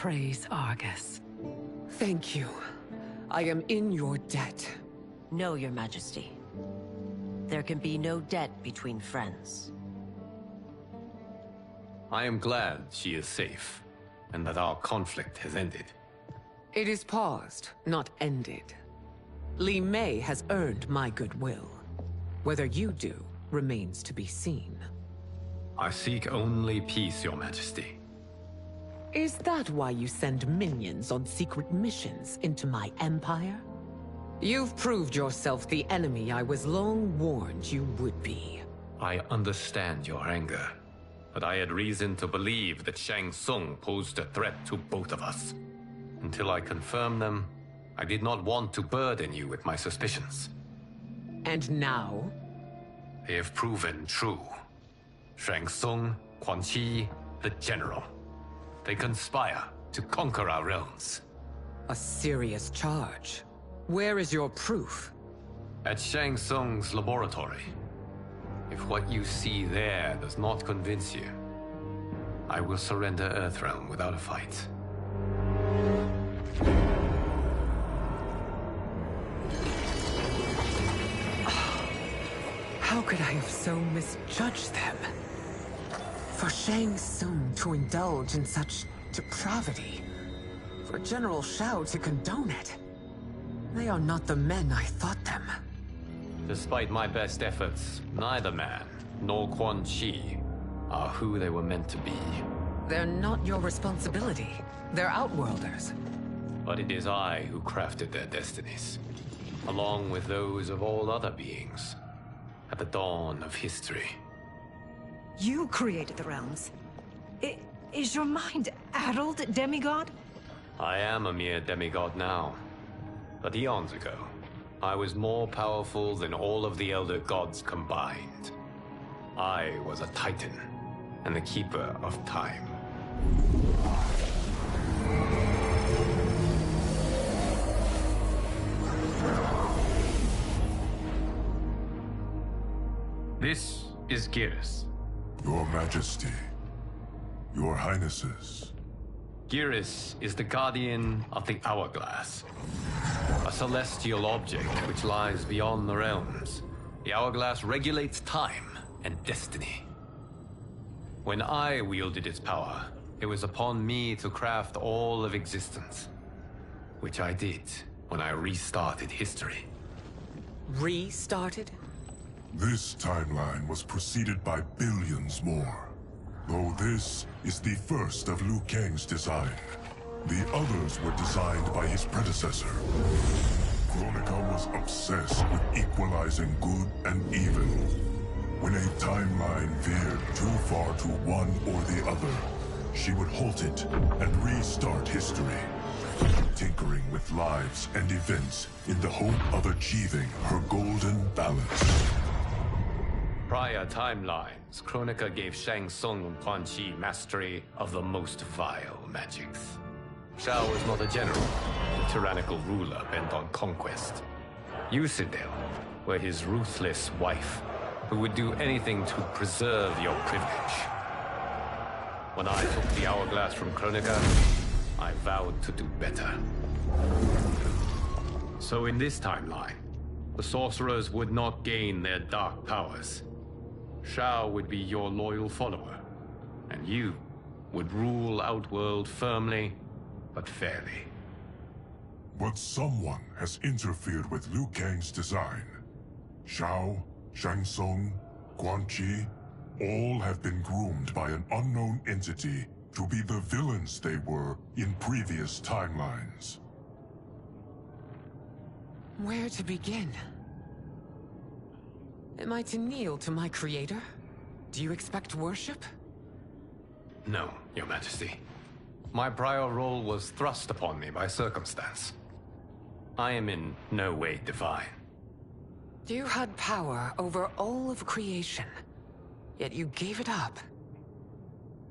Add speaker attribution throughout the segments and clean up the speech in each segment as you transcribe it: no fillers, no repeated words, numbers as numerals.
Speaker 1: praise Argus.
Speaker 2: Thank you. I am in your debt.
Speaker 3: No, Your Majesty. There can be no debt between friends.
Speaker 4: I am glad she is safe, and that our conflict has ended.
Speaker 2: It is paused, not ended. Li Mei has earned my goodwill. Whether you do remains to be seen.
Speaker 4: I seek only peace, Your Majesty.
Speaker 2: Is that why you send minions on secret missions into my empire? You've proved yourself the enemy I was long warned you would be.
Speaker 4: I understand your anger, but I had reason to believe that Shang Tsung posed a threat to both of us. Until I confirmed them, I did not want to burden you with my suspicions.
Speaker 2: And now?
Speaker 4: They have proven true. Shang Tsung, Quan Chi, the General. They conspire to conquer our realms.
Speaker 2: A serious charge. Where is your proof?
Speaker 4: At Shang Tsung's laboratory. If what you see there does not convince you, I will surrender Earthrealm without a fight.
Speaker 2: How could I have so misjudged them? For Shang Tsung to indulge in such depravity, for General Shao to condone it, they are not the men I thought them.
Speaker 4: Despite my best efforts, neither man nor Quan Chi are who they were meant to be.
Speaker 2: They're not your responsibility. They're Outworlders.
Speaker 4: But it is I who crafted their destinies, along with those of all other beings, at the dawn of history.
Speaker 5: You created the realms. Is your mind addled, demigod?
Speaker 4: I am a mere demigod now. But eons ago, I was more powerful than all of the Elder Gods combined. I was a Titan, and the Keeper of Time. This is Geras.
Speaker 6: Your Majesty, Your Highnesses.
Speaker 4: Geras is the guardian of the Hourglass, a celestial object which lies beyond the realms. The Hourglass regulates time and destiny. When I wielded its power, it was upon me to craft all of existence, which I did when I restarted history.
Speaker 2: Restarted?
Speaker 6: This timeline was preceded by billions more. Though this is the first of Liu Kang's design. The others were designed by his predecessor. Kronika was obsessed with equalizing good and evil. When a timeline veered too far to one or the other, she would halt it and restart history, tinkering with lives and events in the hope of achieving her golden balance.
Speaker 4: Prior timelines, Kronika gave Shang Tsung and Quan Chi mastery of the most vile magics. Shao was not a general, a tyrannical ruler bent on conquest. You, Sindel, were his ruthless wife, who would do anything to preserve your privilege. When I took the Hourglass from Kronika, I vowed to do better. So in this timeline, the sorcerers would not gain their dark powers. Shao would be your loyal follower, and you would rule Outworld firmly, but fairly.
Speaker 6: But someone has interfered with Liu Kang's design. Shao, Shang Tsung, Quan Chi, all have been groomed by an unknown entity to be the villains they were in previous timelines.
Speaker 2: Where to begin? Am I to kneel to my creator? Do you expect worship?
Speaker 4: No, Your Majesty. My prior role was thrust upon me by circumstance. I am in no way divine.
Speaker 2: You had power over all of creation, yet you gave it up.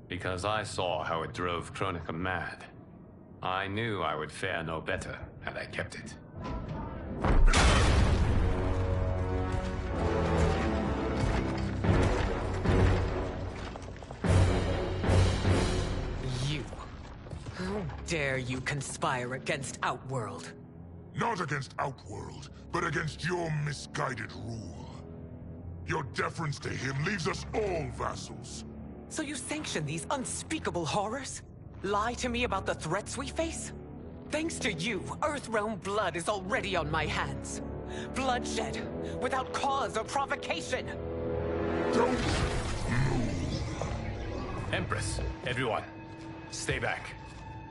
Speaker 4: Because I saw how it drove Kronika mad. I knew I would fare no better had I kept it.
Speaker 2: You. How dare you conspire against Outworld?
Speaker 6: Not against Outworld, but against your misguided rule. Your deference to him leaves us all vassals.
Speaker 2: So you sanction these unspeakable horrors? Lie to me about the threats we face? Thanks to you, Earthrealm blood is already on my hands. Bloodshed, without cause or provocation.
Speaker 6: Don't move.
Speaker 4: Empress, everyone, stay back.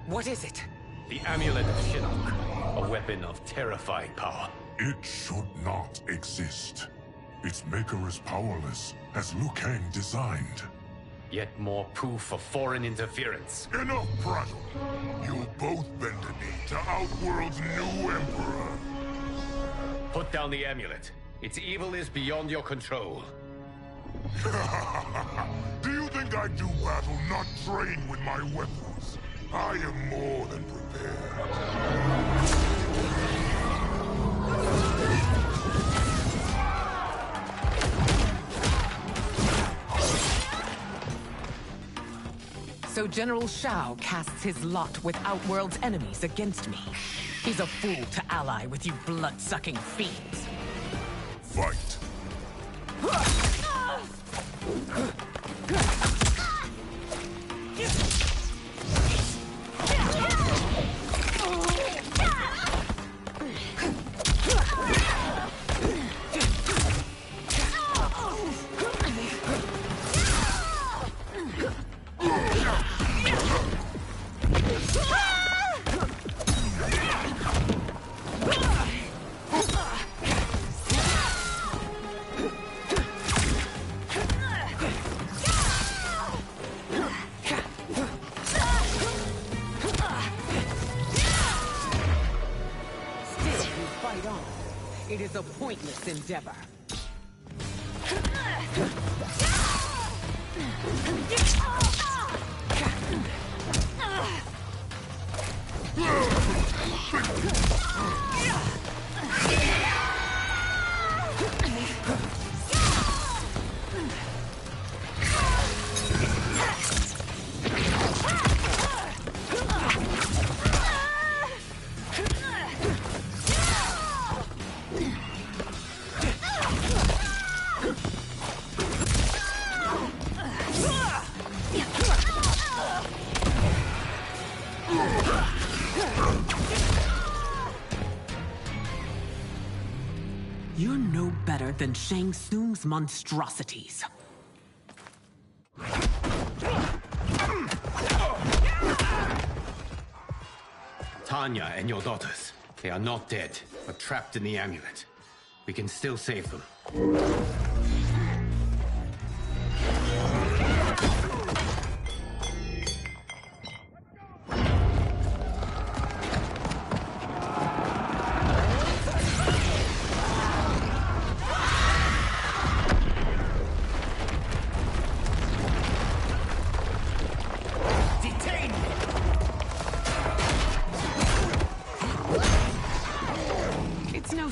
Speaker 2: What is it?
Speaker 4: The Amulet of Shinnok, a weapon of terrifying power.
Speaker 6: It should not exist. Its maker is powerless, as Liu Kang designed.
Speaker 4: Yet more proof of foreign interference.
Speaker 6: Enough prattle. You'll both bend a knee to Outworld's new emperor.
Speaker 4: Put down the amulet. Its evil is beyond your control.
Speaker 6: Do you think I do battle not trained with my weapons? I am more than prepared.
Speaker 2: So General Shao casts his lot with Outworld's enemies against me. He's a fool to ally with you blood-sucking fiends.
Speaker 6: Fight.
Speaker 2: It is a pointless endeavor. You're no better than Shang Tsung's monstrosities.
Speaker 4: Tanya and your daughters, they are not dead, but trapped in the amulet. We can still save them.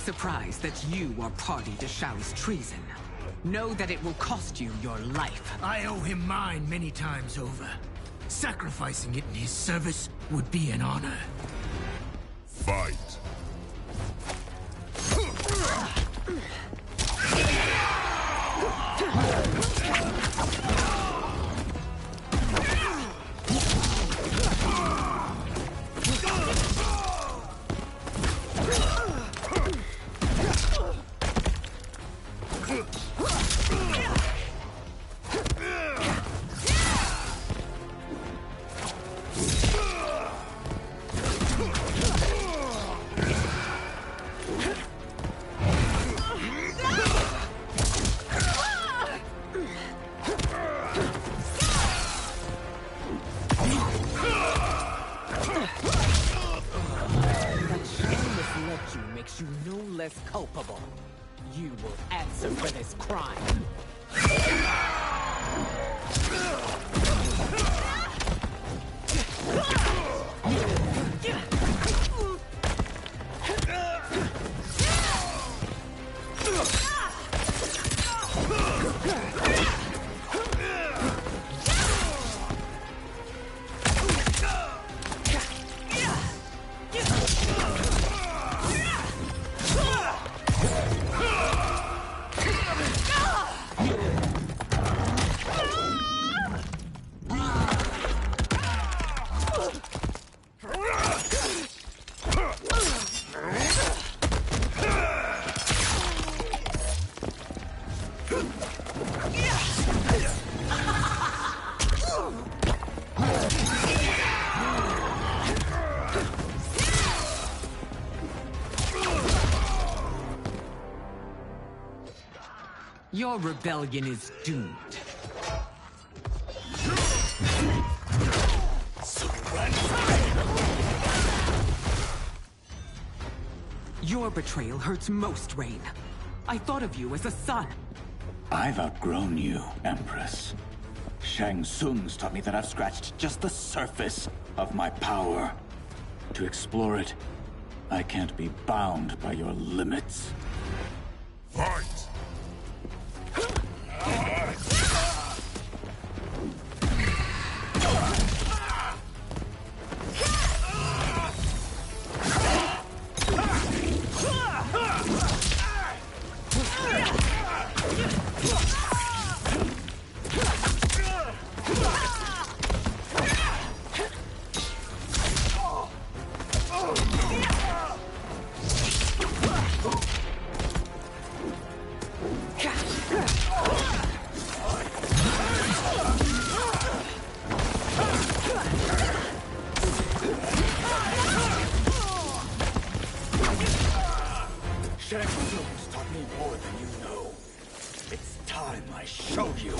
Speaker 2: Surprised that you are party to Shao's treason. Know that it will cost you your life.
Speaker 1: I owe him mine many times over. Sacrificing it in his service would be an honor.
Speaker 6: Fight.
Speaker 2: Makes you no less culpable. You will answer for this crime. Your rebellion is doomed. Your betrayal hurts most, Rain. I thought of you as a son.
Speaker 7: I've outgrown you, Empress. Shang Tsung's taught me that I've scratched just the surface of my power. To explore it, I can't be bound by your limits.
Speaker 6: Fight!
Speaker 7: Shang Tsung's taught me more than you know. It's time I show you.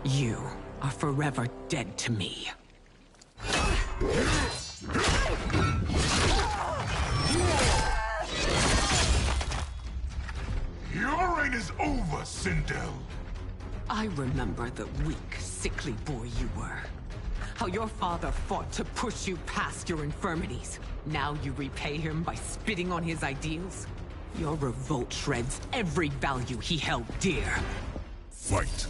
Speaker 2: You are forever dead to me.
Speaker 6: Your reign is over, Sindel.
Speaker 2: I remember the weak, sickly boy you were. How your father fought to push you past your infirmities. Now you repay him by spitting on his ideals? Your revolt shreds every value he held dear.
Speaker 6: Fight.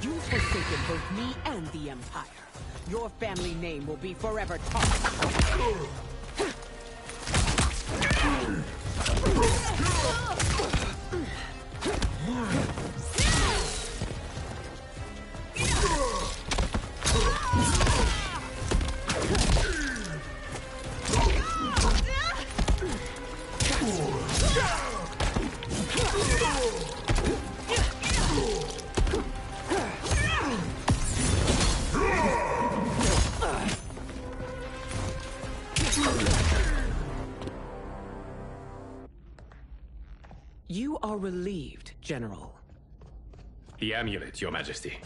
Speaker 2: You've forsaken both me and the Empire. Your family name will be forever tarnished. You are relieved, General.
Speaker 4: The amulet, Your Majesty.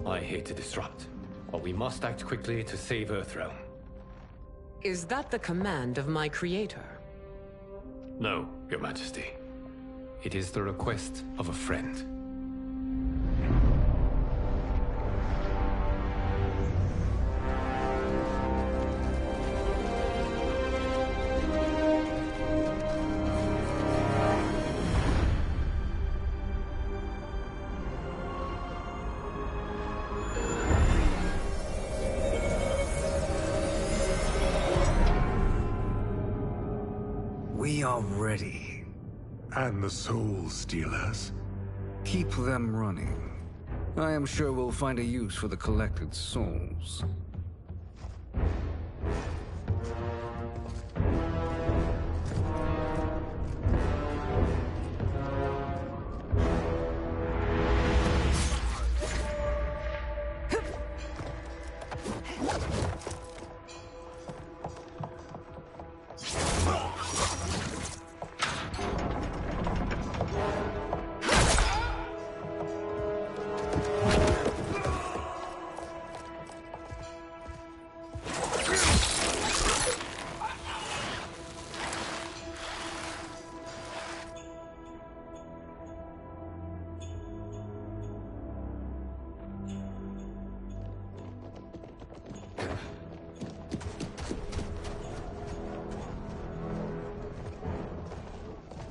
Speaker 4: I hate to disrupt, but we must act quickly to save Earthrealm.
Speaker 2: Is that the command of my creator?
Speaker 4: No, Your Majesty. It is the request of a friend.
Speaker 8: We are ready.
Speaker 6: And the Soul Stealers?
Speaker 8: Keep them running. I am sure we'll find a use for the collected souls.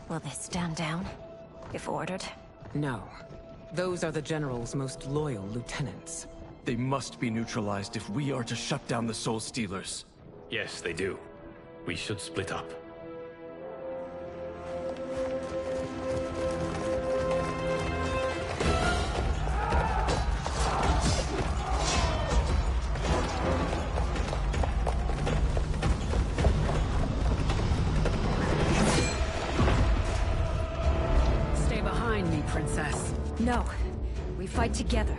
Speaker 5: Will they stand down, if ordered?
Speaker 2: No. Those are the General's most loyal lieutenants.
Speaker 9: They must be neutralized if we are to shut down the Soul Stealers.
Speaker 4: Yes, they do. We should split up.
Speaker 2: Stay behind me, Princess.
Speaker 5: No. We fight together.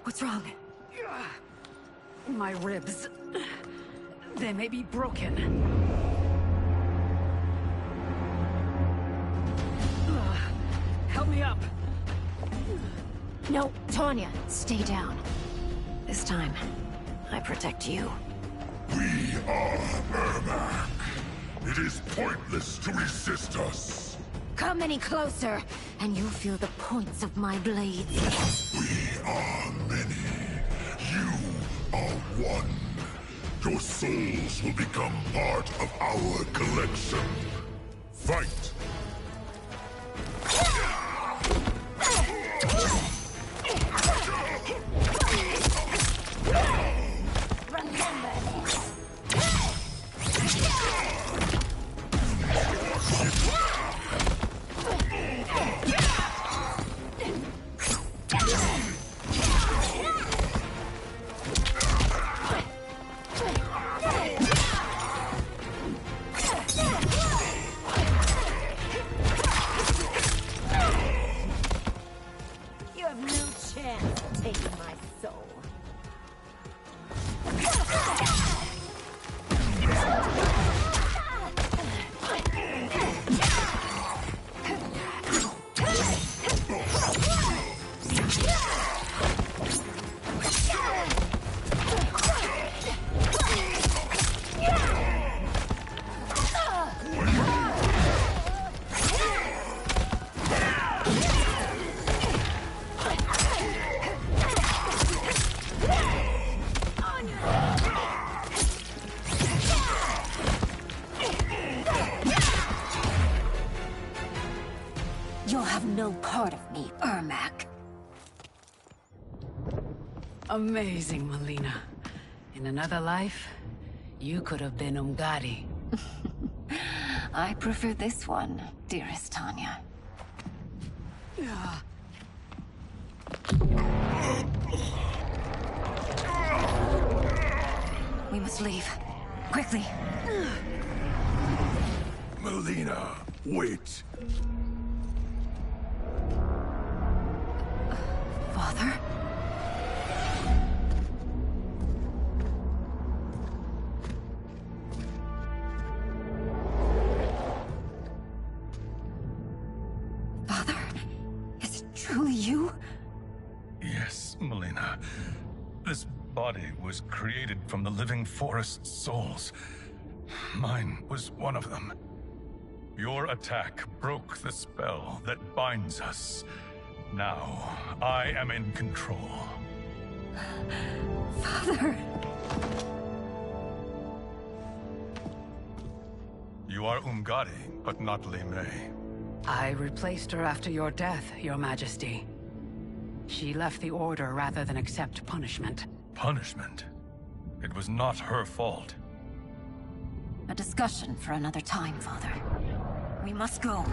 Speaker 5: What's wrong?
Speaker 2: My ribs. They may be broken. Help me up.
Speaker 5: No, Tanya, stay down. This time, I protect you.
Speaker 6: We are Ermac. It is pointless to resist us.
Speaker 5: Come any closer, and you'll feel the points of my blades.
Speaker 6: We are many. You are one. Your souls will become part of our collection. Fight!
Speaker 5: You have no chance of taking my soul. You'll have no part of me, Ermac.
Speaker 2: Amazing, Melina. In another life, you could have been Umgadi.
Speaker 5: I prefer this one, dearest Tanya. We must leave. Quickly.
Speaker 6: Melina, wait.
Speaker 5: Father? Father? Is it truly you?
Speaker 6: Yes, Melina. This body was created from the living forest's souls. Mine was one of them. Your attack broke the spell that binds us.
Speaker 10: Now, I am in control.
Speaker 5: Father!
Speaker 10: You are Umgadi, but not Li Mei.
Speaker 11: I replaced her after your death, Your Majesty. She left the Order rather than accept punishment.
Speaker 10: Punishment? It was not her fault.
Speaker 12: A discussion for another time, Father. We must go.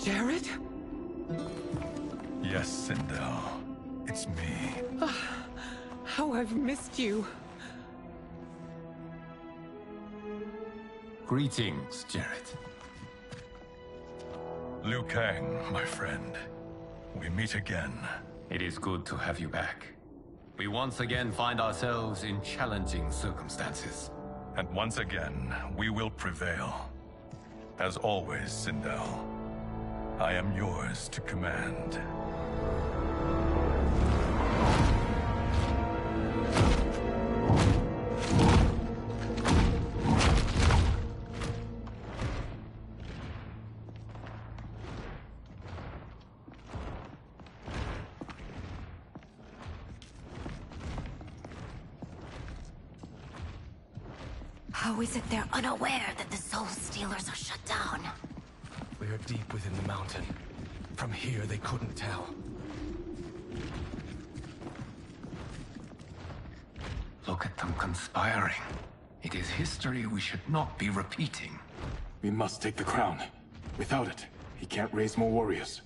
Speaker 2: Jared?
Speaker 10: Yes, Sindel. It's me.
Speaker 2: How I've missed you.
Speaker 4: Greetings, Jared.
Speaker 10: Liu Kang, my friend. We meet again.
Speaker 4: It is good to have you back. We once again find ourselves in challenging circumstances.
Speaker 10: And once again, we will prevail. As always, Sindel, I am yours to command.
Speaker 12: How is it they're unaware that the Soul Stealers are shut down?
Speaker 9: We are deep within the mountain. From here, they couldn't tell.
Speaker 4: Look at them conspiring. It is history we should not be repeating.
Speaker 13: We must take the crown. Without it, he can't raise more warriors.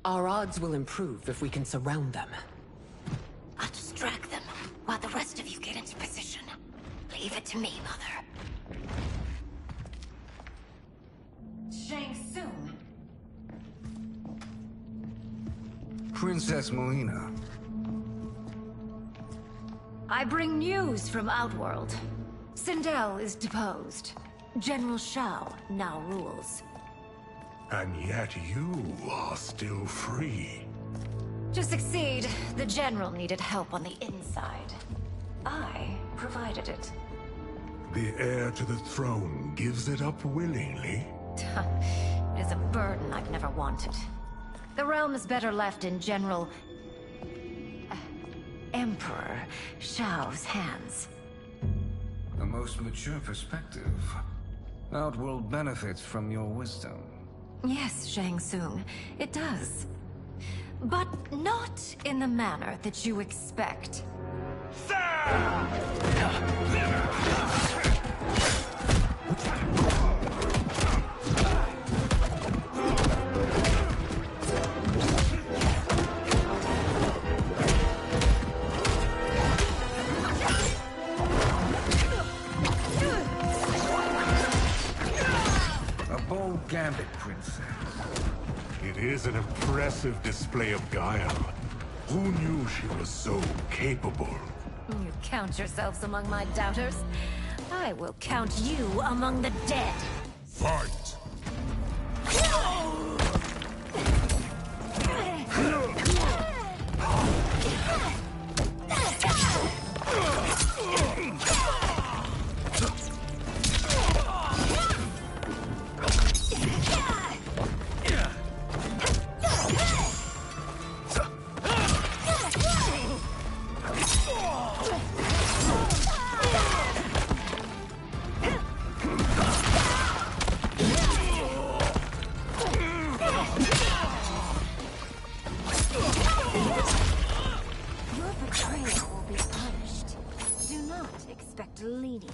Speaker 2: Our odds will improve if we can surround them.
Speaker 12: I'll distract them while the rest of you get into position. Leave it to me, Mother. Shang Tsung.
Speaker 8: Princess Melina.
Speaker 5: I bring news from Outworld. Sindel is deposed. General Shao now rules.
Speaker 6: And yet you are still free.
Speaker 5: To succeed, the General needed help on the inside. I provided it.
Speaker 6: The heir to the throne gives it up willingly.
Speaker 5: It is a burden I've never wanted. The realm is better left in General... Emperor Shao's hands.
Speaker 8: A most mature perspective. Outworld benefits from your wisdom.
Speaker 5: Yes, Shang Tsung, it does. But not in the manner that you expect.
Speaker 8: A bold gambit, Princess.
Speaker 6: It is an impressive display of guile. Who knew she was so capable?
Speaker 5: You count yourselves among my doubters. I will count you among the dead.
Speaker 6: Fight!
Speaker 5: Your betrayal will be punished. Do not expect leniency.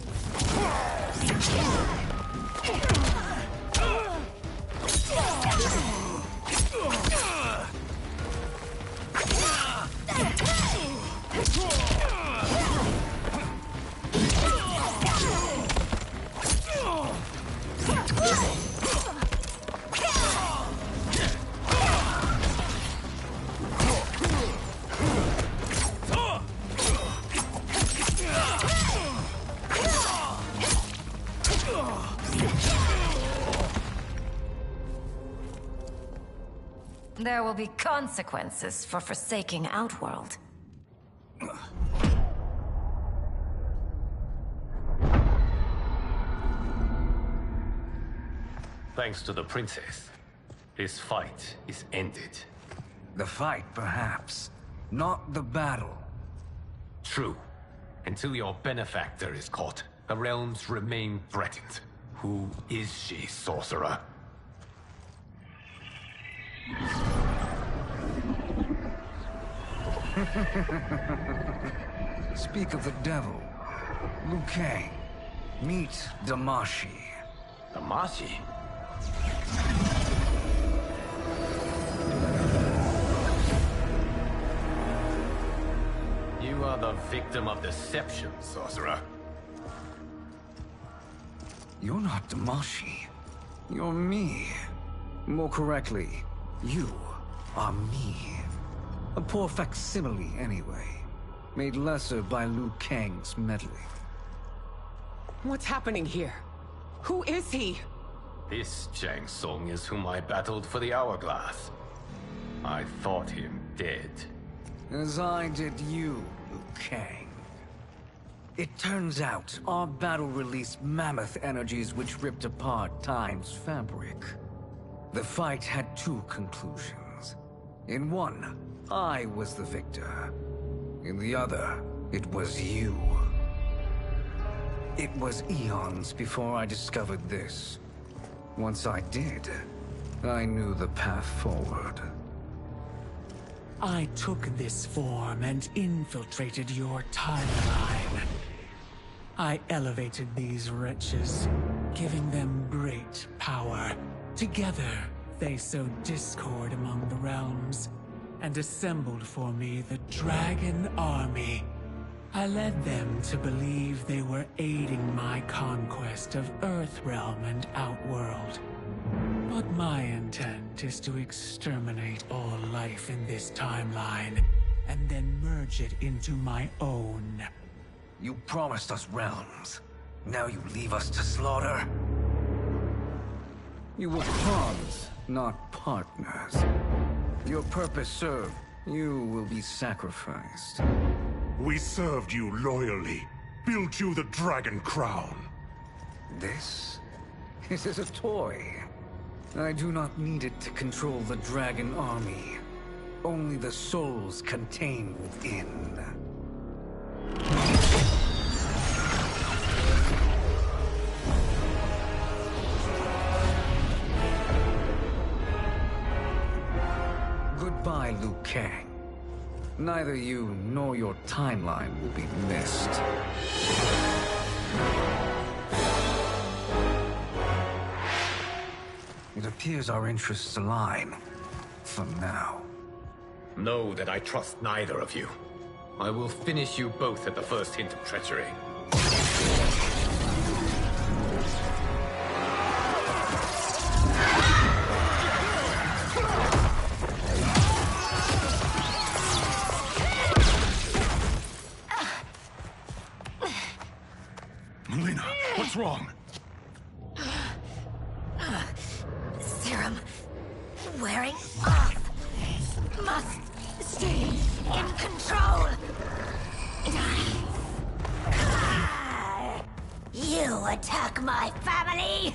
Speaker 5: There will be consequences for forsaking Outworld.
Speaker 4: Thanks to the princess, this fight is ended.
Speaker 8: The fight, perhaps. Not the battle.
Speaker 4: True. Until your benefactor is caught, the realms remain threatened. Who is she, sorcerer?
Speaker 8: Speak of the devil. Liu Kang. Meet Damashi.
Speaker 4: Damashi? You are the victim of deception, sorcerer.
Speaker 8: You're not Damashi. You're me. More correctly, you are me. A poor facsimile, anyway. Made lesser by Liu Kang's meddling.
Speaker 2: What's happening here? Who is he?
Speaker 4: This Shang Tsung is whom I battled for the Hourglass. I thought him dead.
Speaker 8: As I did you, Liu Kang. It turns out our battle released mammoth energies which ripped apart time's fabric. The fight had two conclusions. In one, I was the victor. In the other, it was you. It was eons before I discovered this. Once I did, I knew the path forward.
Speaker 14: I took this form and infiltrated your timeline. I elevated these wretches, giving them great power. Together, they sowed discord among the realms, and assembled for me the Dragon Army. I led them to believe they were aiding my conquest of Earthrealm and Outworld. But my intent is to exterminate all life in this timeline, and then merge it into my own.
Speaker 8: You promised us realms. Now you leave us to slaughter? You were pawns, not partners. Your purpose served. You will be sacrificed.
Speaker 6: We served you loyally, built you the Dragon Crown.
Speaker 8: This is a toy. I do not need it to control the Dragon Army. Only the souls contained within. Goodbye, Liu Kang. Neither you nor your timeline will be missed. It appears our interests align. For now.
Speaker 4: Know that I trust neither of you. I will finish you both at the first hint of treachery.
Speaker 10: Melina, what's wrong?
Speaker 12: Serum wearing off. Must stay in control. You attack my family.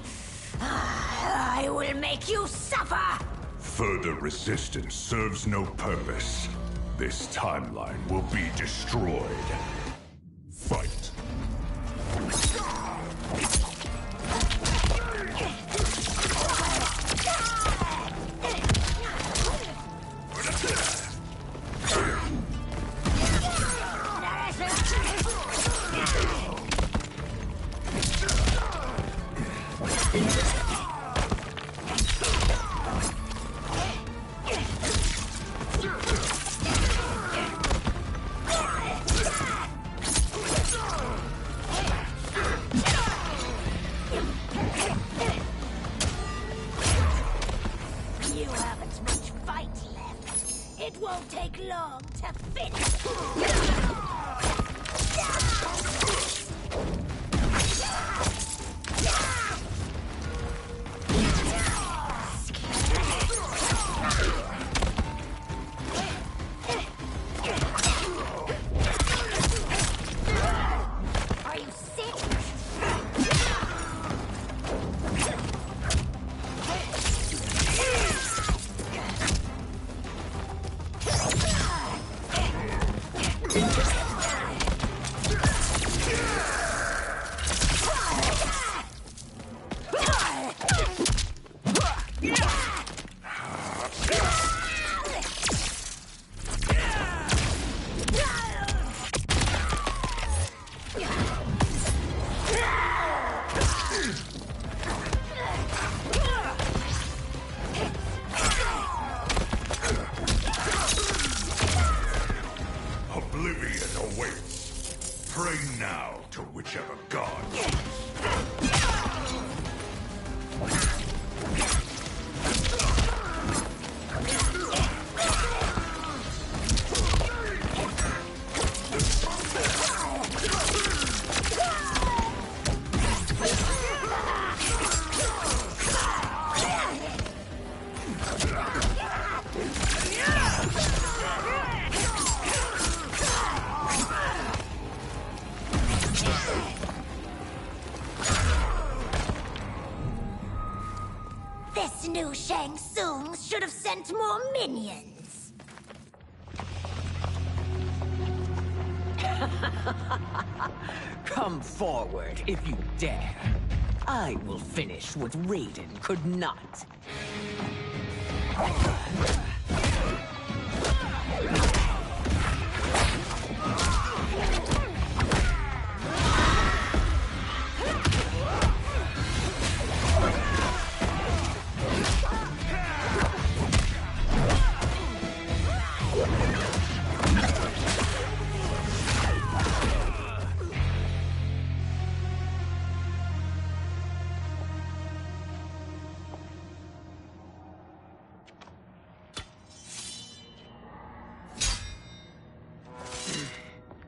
Speaker 12: I will make you suffer.
Speaker 6: Further resistance serves no purpose. This timeline will be destroyed. Fight.
Speaker 12: You haven't much fight left. It won't take long to finish.
Speaker 6: Now to whichever god.
Speaker 12: This new Shang Tsung should have sent more minions.
Speaker 2: Come forward if you dare. I will finish what Raiden could not.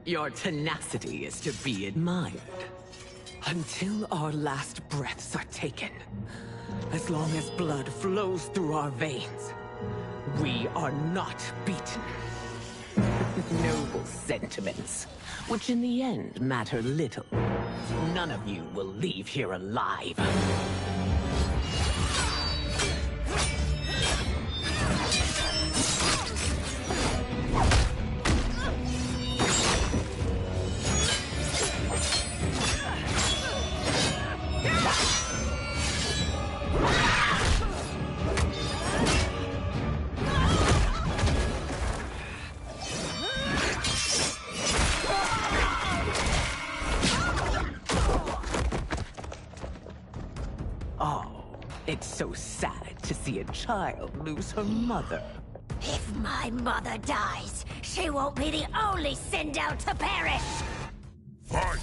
Speaker 2: Your tenacity is to be admired. Until our last breaths are taken, as long as blood flows through our veins, we are not beaten. Noble sentiments, which in the end matter little. None of you will leave here alive. It's so sad to see a child lose her mother.
Speaker 12: If my mother dies, she won't be the only Sindel to perish!
Speaker 6: Fight!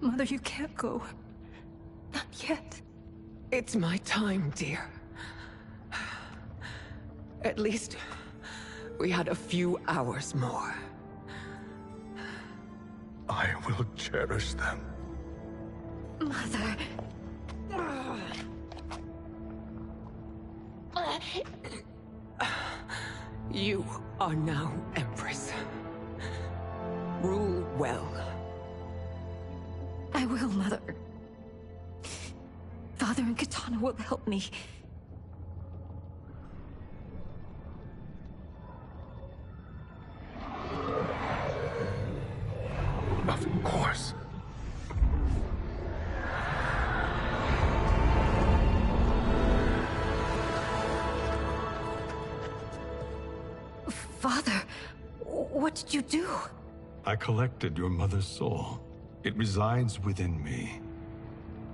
Speaker 2: Mother, you can't go. Not yet. It's my time, dear. At least, we had a few hours more.
Speaker 10: I will cherish them.
Speaker 5: Mother...
Speaker 2: You are now Empress. Rule well.
Speaker 5: I will, Mother. Father and Katana will help me.
Speaker 13: Of course.
Speaker 5: Father, what did you do?
Speaker 10: I collected your mother's soul. It resides within me.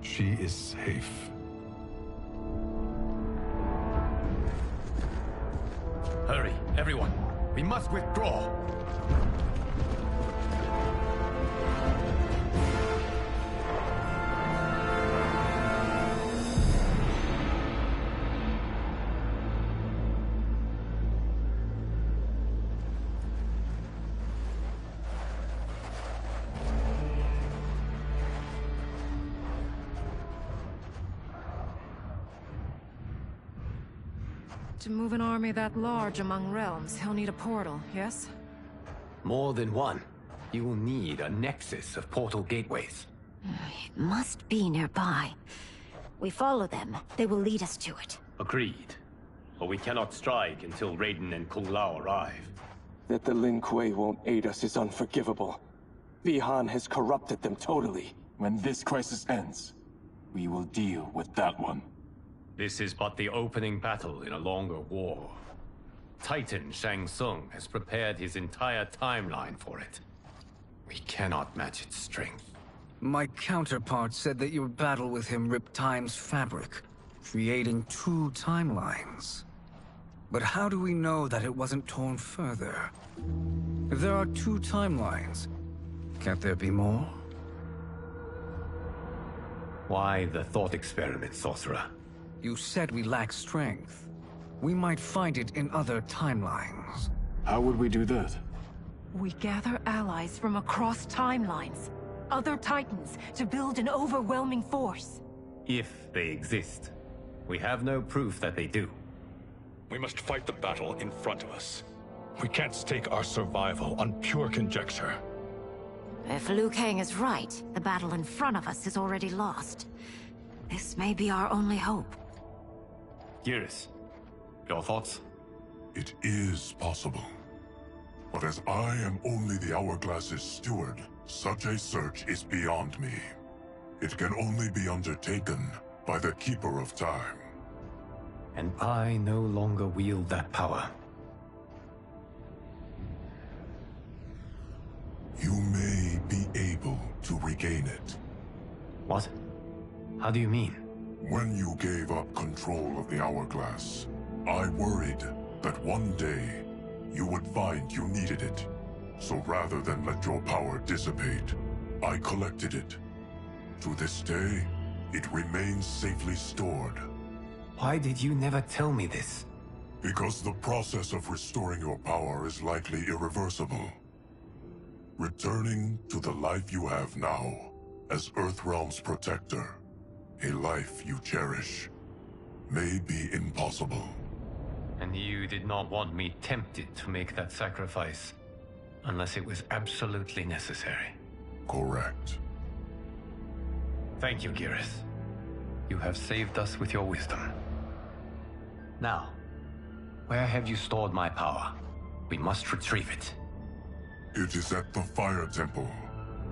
Speaker 10: She is safe.
Speaker 4: Hurry, everyone. We must withdraw.
Speaker 15: To move an army that large among realms, he'll need a portal, yes?
Speaker 4: More than one. You will need a nexus of portal gateways.
Speaker 5: It must be nearby. We follow them. They will lead us to it.
Speaker 4: Agreed. But we cannot strike until Raiden and Kung Lao arrive.
Speaker 13: That the Lin Kuei won't aid us is unforgivable. Bi-Han has corrupted them totally. When this crisis ends, we will deal with that one.
Speaker 4: This is but the opening battle in a longer war. Titan Shang Tsung has prepared his entire timeline for it. We cannot match its strength.
Speaker 8: My counterpart said that your battle with him ripped time's fabric, creating two timelines. But how do we know that it wasn't torn further? If there are two timelines, can't there be more?
Speaker 4: Why the thought experiment, Sorcerer?
Speaker 8: You said we lack strength. We might find it in other timelines.
Speaker 13: How would we do that?
Speaker 15: We gather allies from across timelines, other titans, to build an overwhelming force.
Speaker 4: If they exist. We have no proof that they do.
Speaker 10: We must fight the battle in front of us. We can't stake our survival on pure conjecture.
Speaker 5: If Liu Kang is right, the battle in front of us is already lost. This may be our only hope.
Speaker 4: Geras, your thoughts?
Speaker 6: It is possible. But as I am only the Hourglass's steward, such a search is beyond me. It can only be undertaken by the Keeper of Time.
Speaker 4: And I no longer wield that power.
Speaker 6: You may be able to regain it.
Speaker 4: What? How do you mean?
Speaker 6: When you gave up control of the Hourglass, I worried that one day you would find you needed it. So rather than let your power dissipate, I collected it. To this day, it remains safely stored.
Speaker 4: Why did you never tell me this?
Speaker 6: Because the process of restoring your power is likely irreversible. Returning to the life you have now, as Earthrealm's protector, a life you cherish, may be impossible.
Speaker 4: And you did not want me tempted to make that sacrifice, unless it was absolutely necessary.
Speaker 6: Correct.
Speaker 4: Thank you, Geras. You have saved us with your wisdom. Now, where have you stored my power? We must retrieve it.
Speaker 6: It is at the Fire Temple,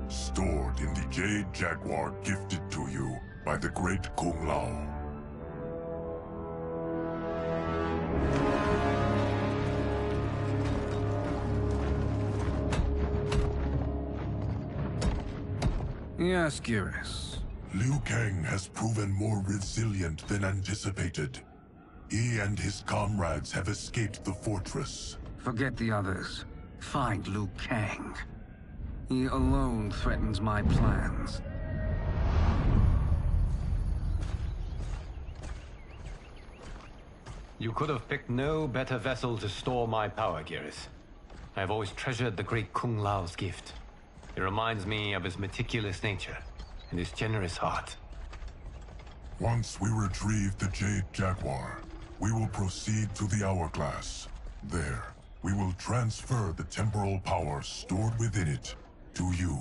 Speaker 6: stored in the Jade Jaguar gifted to you by the great Kung Lao.
Speaker 8: Yes, Geras.
Speaker 6: Liu Kang has proven more resilient than anticipated. He and his comrades have escaped the fortress.
Speaker 8: Forget the others. Find Liu Kang. He alone threatens my plans.
Speaker 4: You could have picked no better vessel to store my power, Geras. I have always treasured the great Kung Lao's gift. It reminds me of his meticulous nature and his generous heart.
Speaker 6: Once we retrieve the Jade Jaguar, We will proceed to the Hourglass. There, we will transfer the temporal power stored within it to you.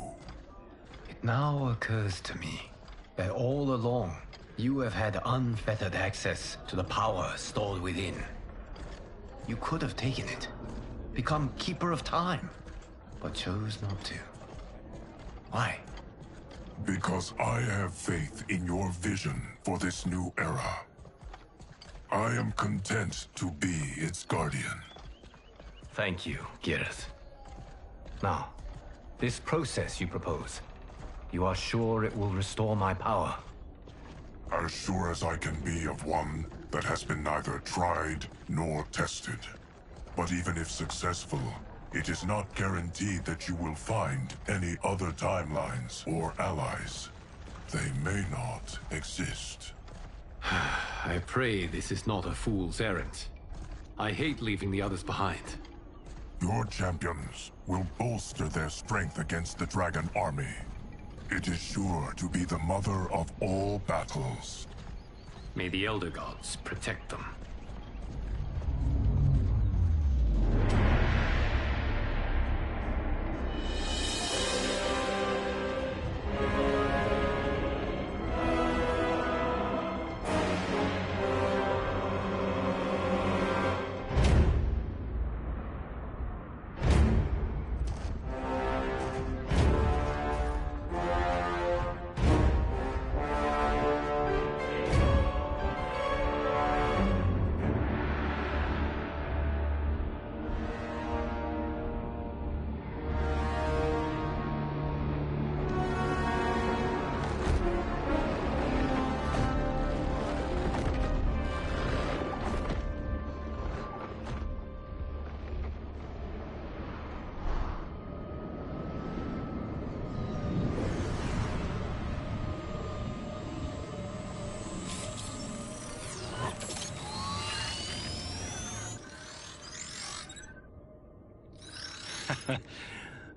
Speaker 9: It now occurs to me that all along, you have had unfettered access to the power stored within. You could have taken it, become Keeper of Time, but chose not to. Why?
Speaker 6: Because I have faith in your vision for this new era. I am content to be its guardian.
Speaker 9: Thank you, Gareth. Now, this process you propose, you are sure it will restore my power?
Speaker 6: As sure as I can be of one that has been neither tried nor tested. But even if successful, it is not guaranteed that you will find any other timelines or allies. They may not exist.
Speaker 4: I pray this is not a fool's errand. I hate leaving the others behind.
Speaker 6: Your champions will bolster their strength against the Dragon Army. It is sure to be the mother of all battles.
Speaker 4: May the Elder Gods protect them.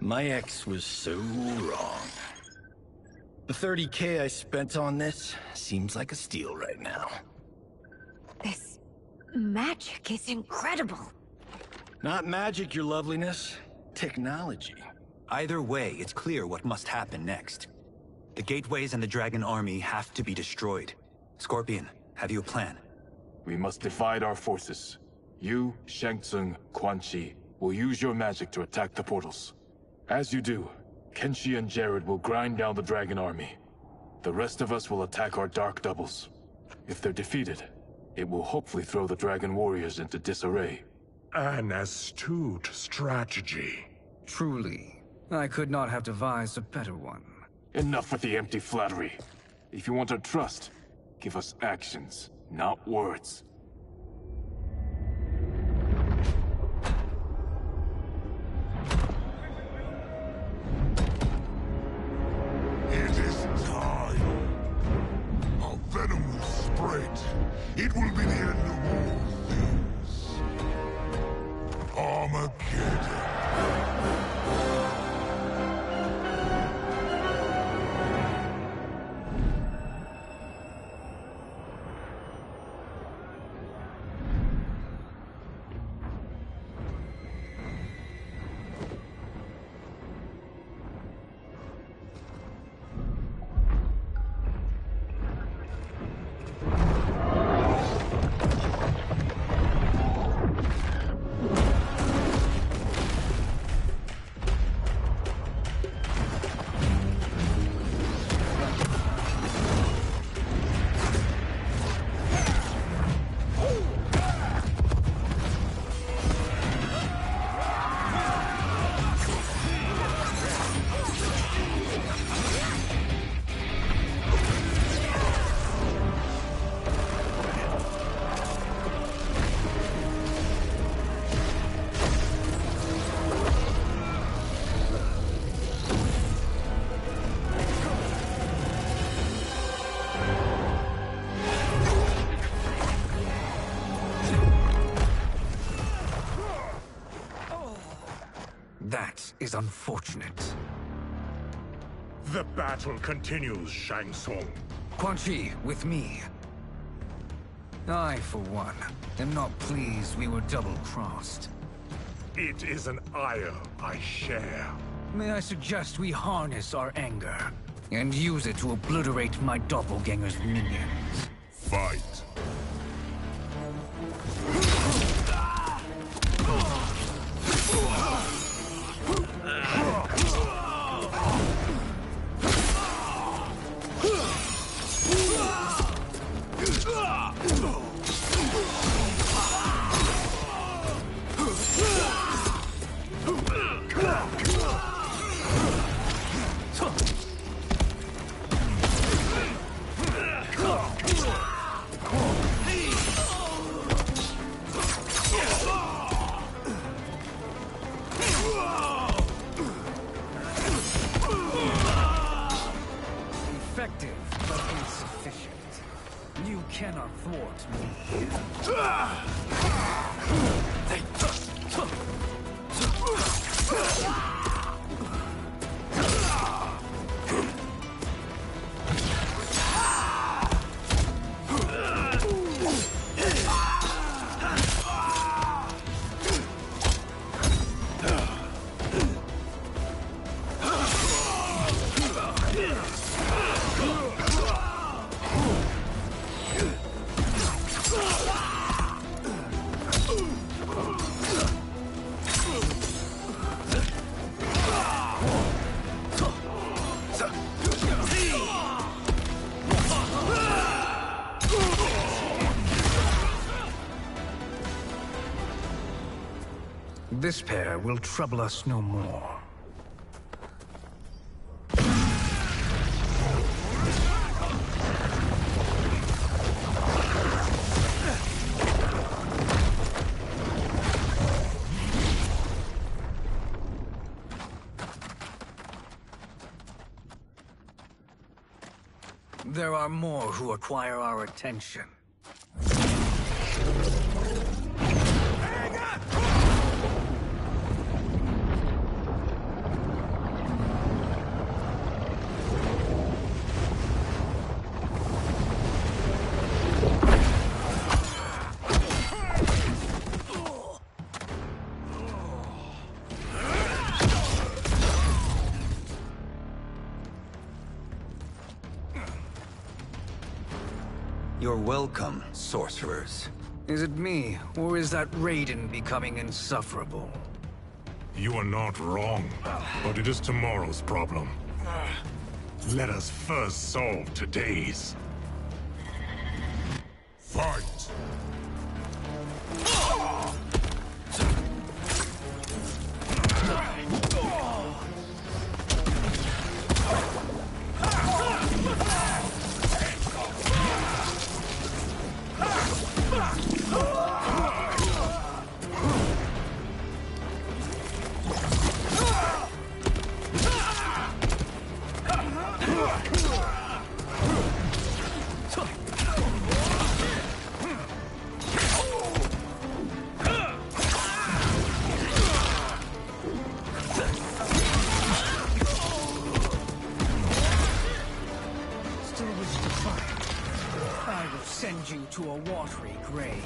Speaker 16: My ex was so wrong. The 30K I spent on this seems like a steal right now.
Speaker 5: This magic is incredible.
Speaker 16: Not magic, your loveliness. Technology.
Speaker 17: Either way, it's clear what must happen next. The gateways and the Dragon Army have to be destroyed. Scorpion, have you a plan?
Speaker 13: We must divide our forces. You, Shang Tsung, Quan Chi, will use your magic to attack the portals. As you do, Kenshi and Jared will grind down the Dragon Army. The rest of us will attack our Dark Doubles. If they're defeated, it will hopefully throw the Dragon Warriors into disarray.
Speaker 18: An astute strategy.
Speaker 8: Truly, I could not have devised a better one.
Speaker 13: Enough with the empty flattery. If you want our trust, give us actions, not words.
Speaker 6: It is time. Our venom will spread. It will be the end of all things. Armageddon.
Speaker 8: That is unfortunate.
Speaker 18: The battle continues, Shang Tsung.
Speaker 8: Quan Chi, with me. I, for one, am not pleased we were double-crossed.
Speaker 18: It is an ire I share.
Speaker 8: May I suggest we harness our anger and use it to obliterate my doppelganger's minions?
Speaker 6: Fight.
Speaker 8: Effective, but insufficient. You cannot thwart me. This pair will trouble us no more. There are more who acquire our attention.
Speaker 17: You're welcome, sorcerers.
Speaker 8: Is it me, or is that Raiden becoming insufferable?
Speaker 18: You are not wrong, but it is tomorrow's problem. Let us first solve today's. Fight!
Speaker 8: Send you to a watery grave.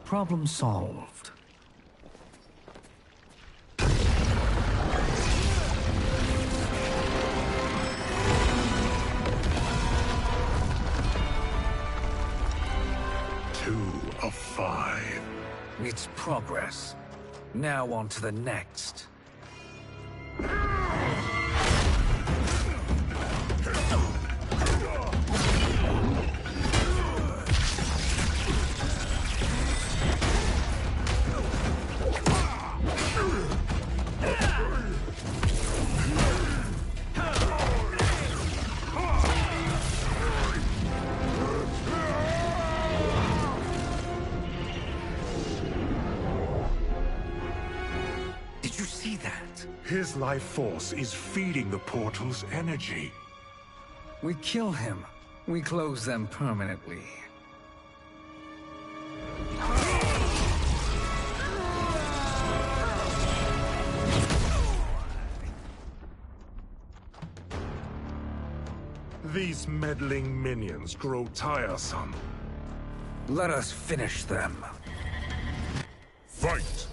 Speaker 8: Problem solved.
Speaker 18: Of 5.
Speaker 8: It's progress. Now on to the next.
Speaker 18: His life force is feeding the portal's energy.
Speaker 8: We kill him. We close them permanently.
Speaker 18: These meddling minions grow tiresome.
Speaker 8: Let us finish them.
Speaker 18: Fight!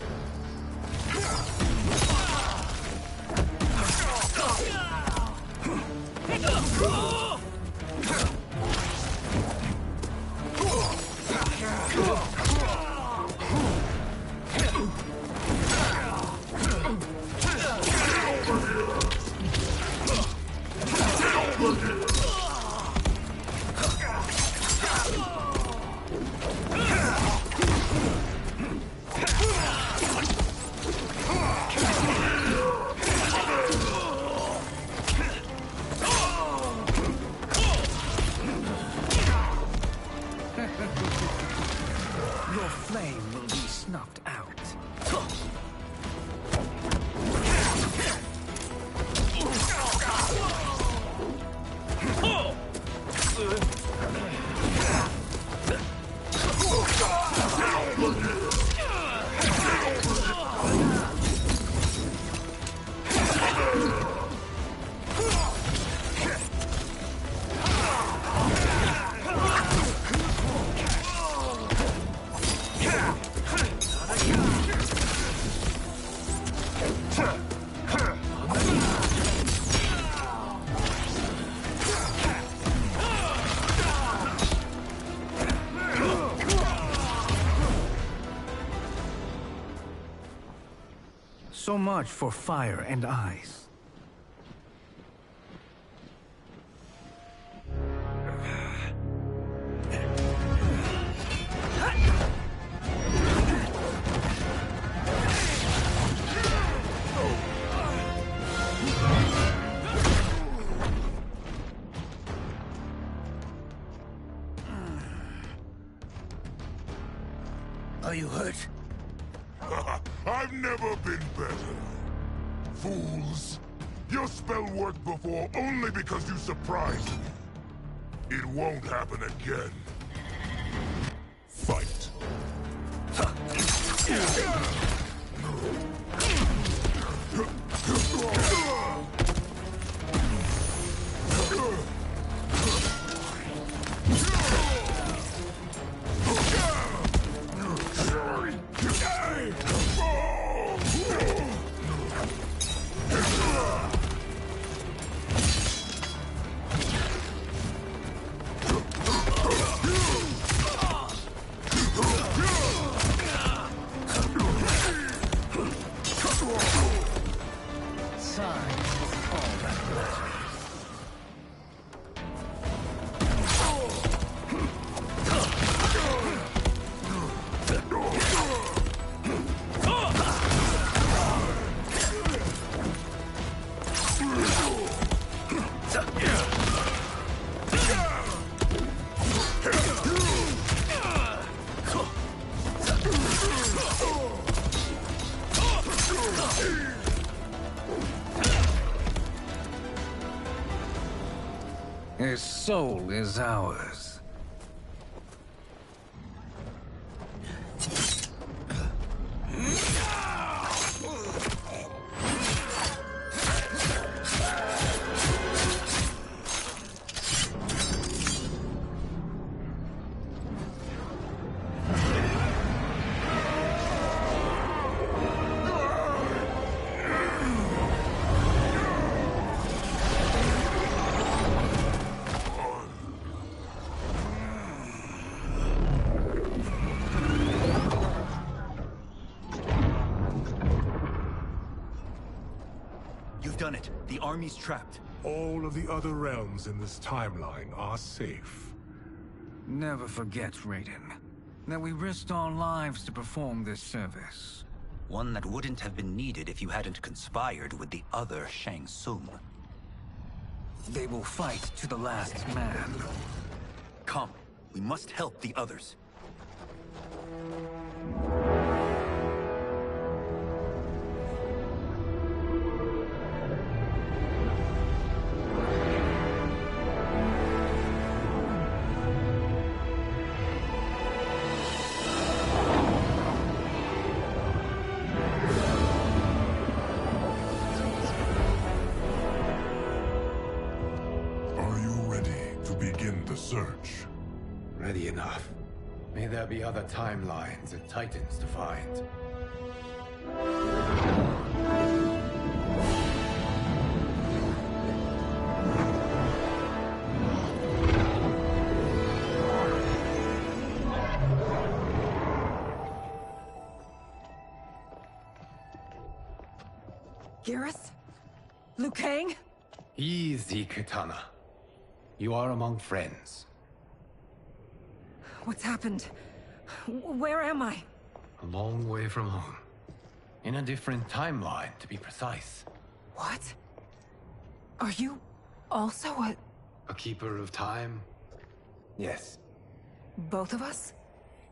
Speaker 8: Your flame will be snuffed out. So much for fire and ice.
Speaker 1: Are you hurt?
Speaker 6: I've never been better. Fools! Your spell worked before only because you surprised me. It won't happen again. Fight.
Speaker 8: His soul is ours.
Speaker 17: Done it. The army's trapped.
Speaker 18: All of the other realms in this timeline are safe.
Speaker 8: Never forget, Raiden, that we risked our lives to perform this service.
Speaker 17: One that wouldn't have been needed if you hadn't conspired with the other Shang Tsung.
Speaker 8: They will fight to the last man.
Speaker 17: Come, we must help the others.
Speaker 9: already enough. May there be other timelines and titans to find.
Speaker 15: Garrus? Liu Kang?
Speaker 9: Easy, Kitana. You are among friends.
Speaker 15: What's happened? Where am I?
Speaker 9: A long way from home. In a different timeline, to be precise.
Speaker 15: What? Are you also
Speaker 9: a keeper of time? Yes.
Speaker 15: both of us?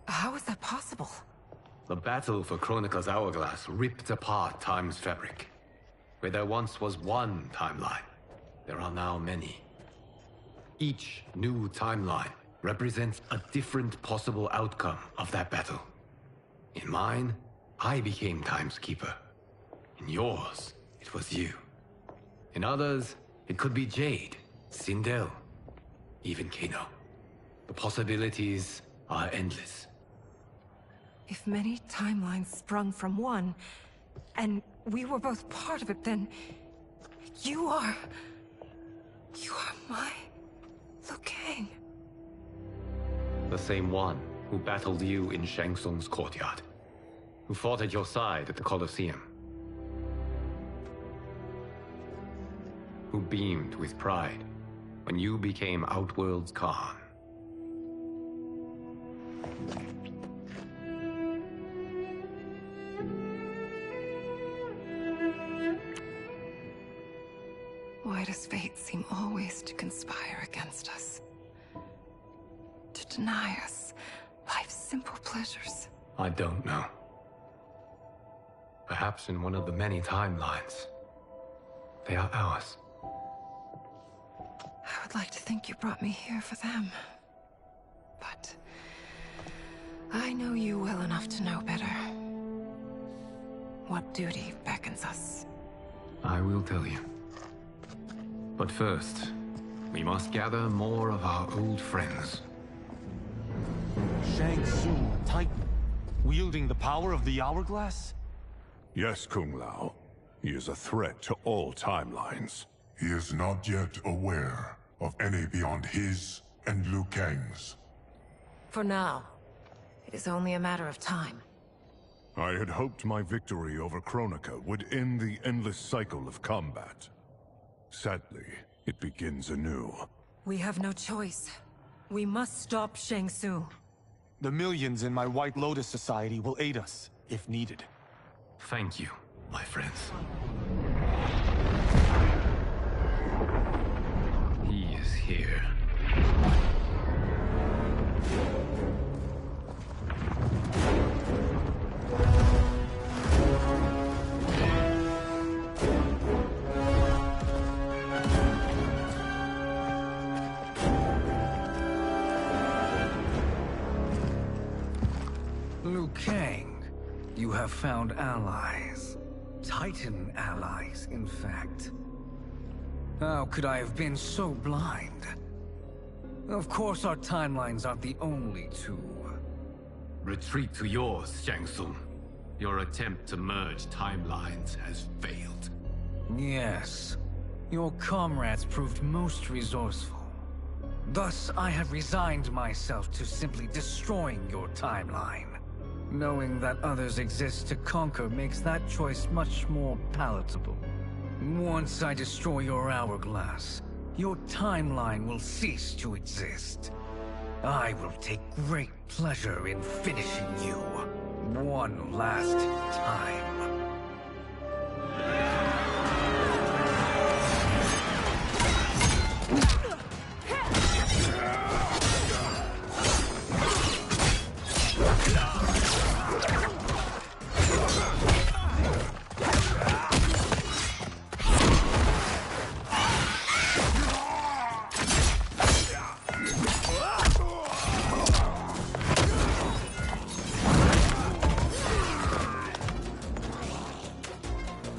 Speaker 15: How is that possible?
Speaker 4: The battle for Chronica's hourglass ripped apart time's fabric. Where there once was one timeline, there are now many. Each new timeline represents a different possible outcome of that battle. In mine, I became Time's Keeper. In yours, it was you. In others, it could be Jade, Sindel, even Kano. The possibilities are endless.
Speaker 15: If many timelines sprung from one, and we were both part of it, then you are my Liu Kang.
Speaker 4: The same one who battled you in Shang Tsung's courtyard. Who fought at your side at the Colosseum. Who beamed with pride when you became Outworld's Khan.
Speaker 15: Why does fate seem always to conspire against us? To deny us life's simple pleasures?
Speaker 4: I don't know. Perhaps in one of the many timelines, they are ours.
Speaker 15: I would like to think you brought me here for them. But I know you well enough to know better. What duty beckons us?
Speaker 4: I will tell you. But first, we must gather more of our old friends.
Speaker 19: Shang Tsung, Titan, wielding the power of the hourglass?
Speaker 6: Yes, Kung Lao. He is a threat to all timelines. He is not yet aware of any beyond his and Liu Kang's.
Speaker 15: For now, it is only a matter of time.
Speaker 6: I had hoped my victory over Kronika would end the endless cycle of combat. Sadly, it begins anew.
Speaker 15: We have no choice. We must stop Shang Tsung.
Speaker 19: The millions in my White Lotus Society will aid us, if needed.
Speaker 4: Thank you, my friends. He is here.
Speaker 8: Liu Kang, you have found allies. Titan allies, in fact. How could I have been so blind? Of course our timelines aren't the only two.
Speaker 4: Retreat to yours, Shang Tsung. Your attempt to merge timelines has failed.
Speaker 8: Yes. Your comrades proved most resourceful. Thus, I have resigned myself to simply destroying your timeline. Knowing that others exist to conquer makes that choice much more palatable. Once I destroy your hourglass, your timeline will cease to exist. I will take great pleasure in finishing you one last time.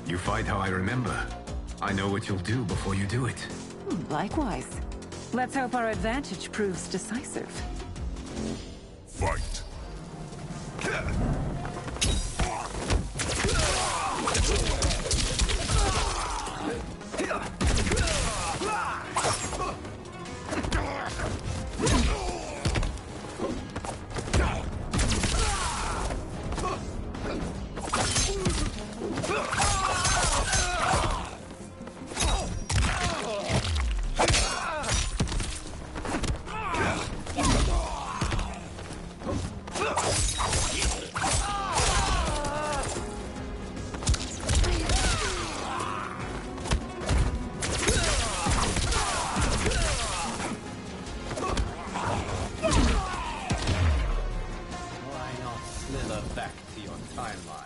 Speaker 4: You fight how I remember. I know what you'll do before you do it.
Speaker 15: Likewise. Let's hope our advantage proves decisive.
Speaker 4: Back to your timeline.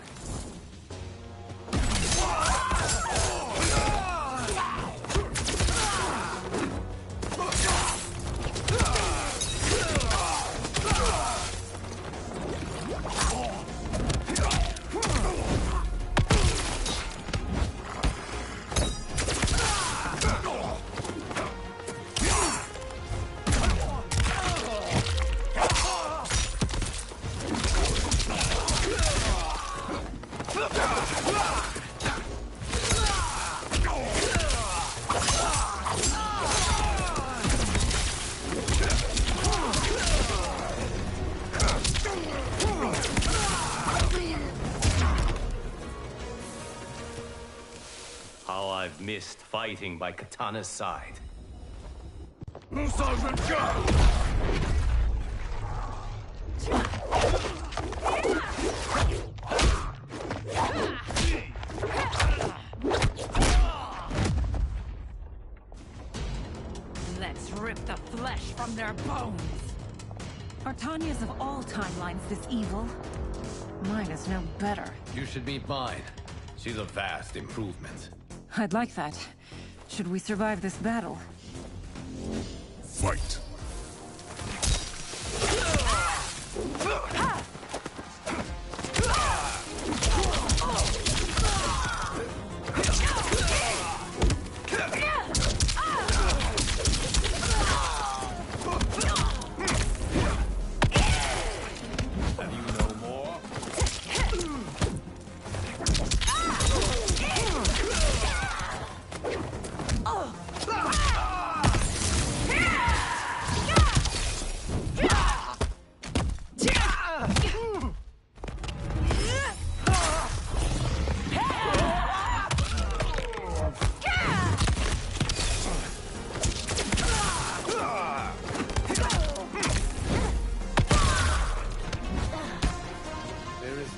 Speaker 4: How I've missed fighting by Katana's side.
Speaker 11: Let's rip the flesh from their bones.
Speaker 20: Are Tanya's of all timelines this evil? Mine is no better.
Speaker 4: You should meet mine. She's a vast improvement.
Speaker 20: I'd like that. Should we survive this battle?
Speaker 6: Fight.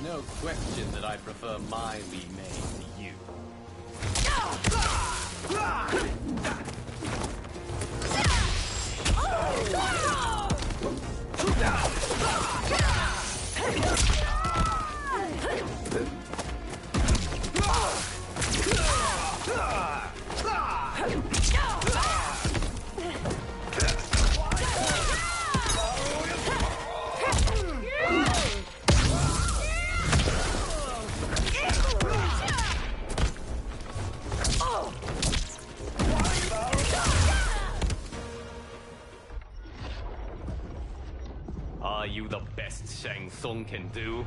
Speaker 4: No question that I prefer my remake to you. Are you the best Shang Tsung can do?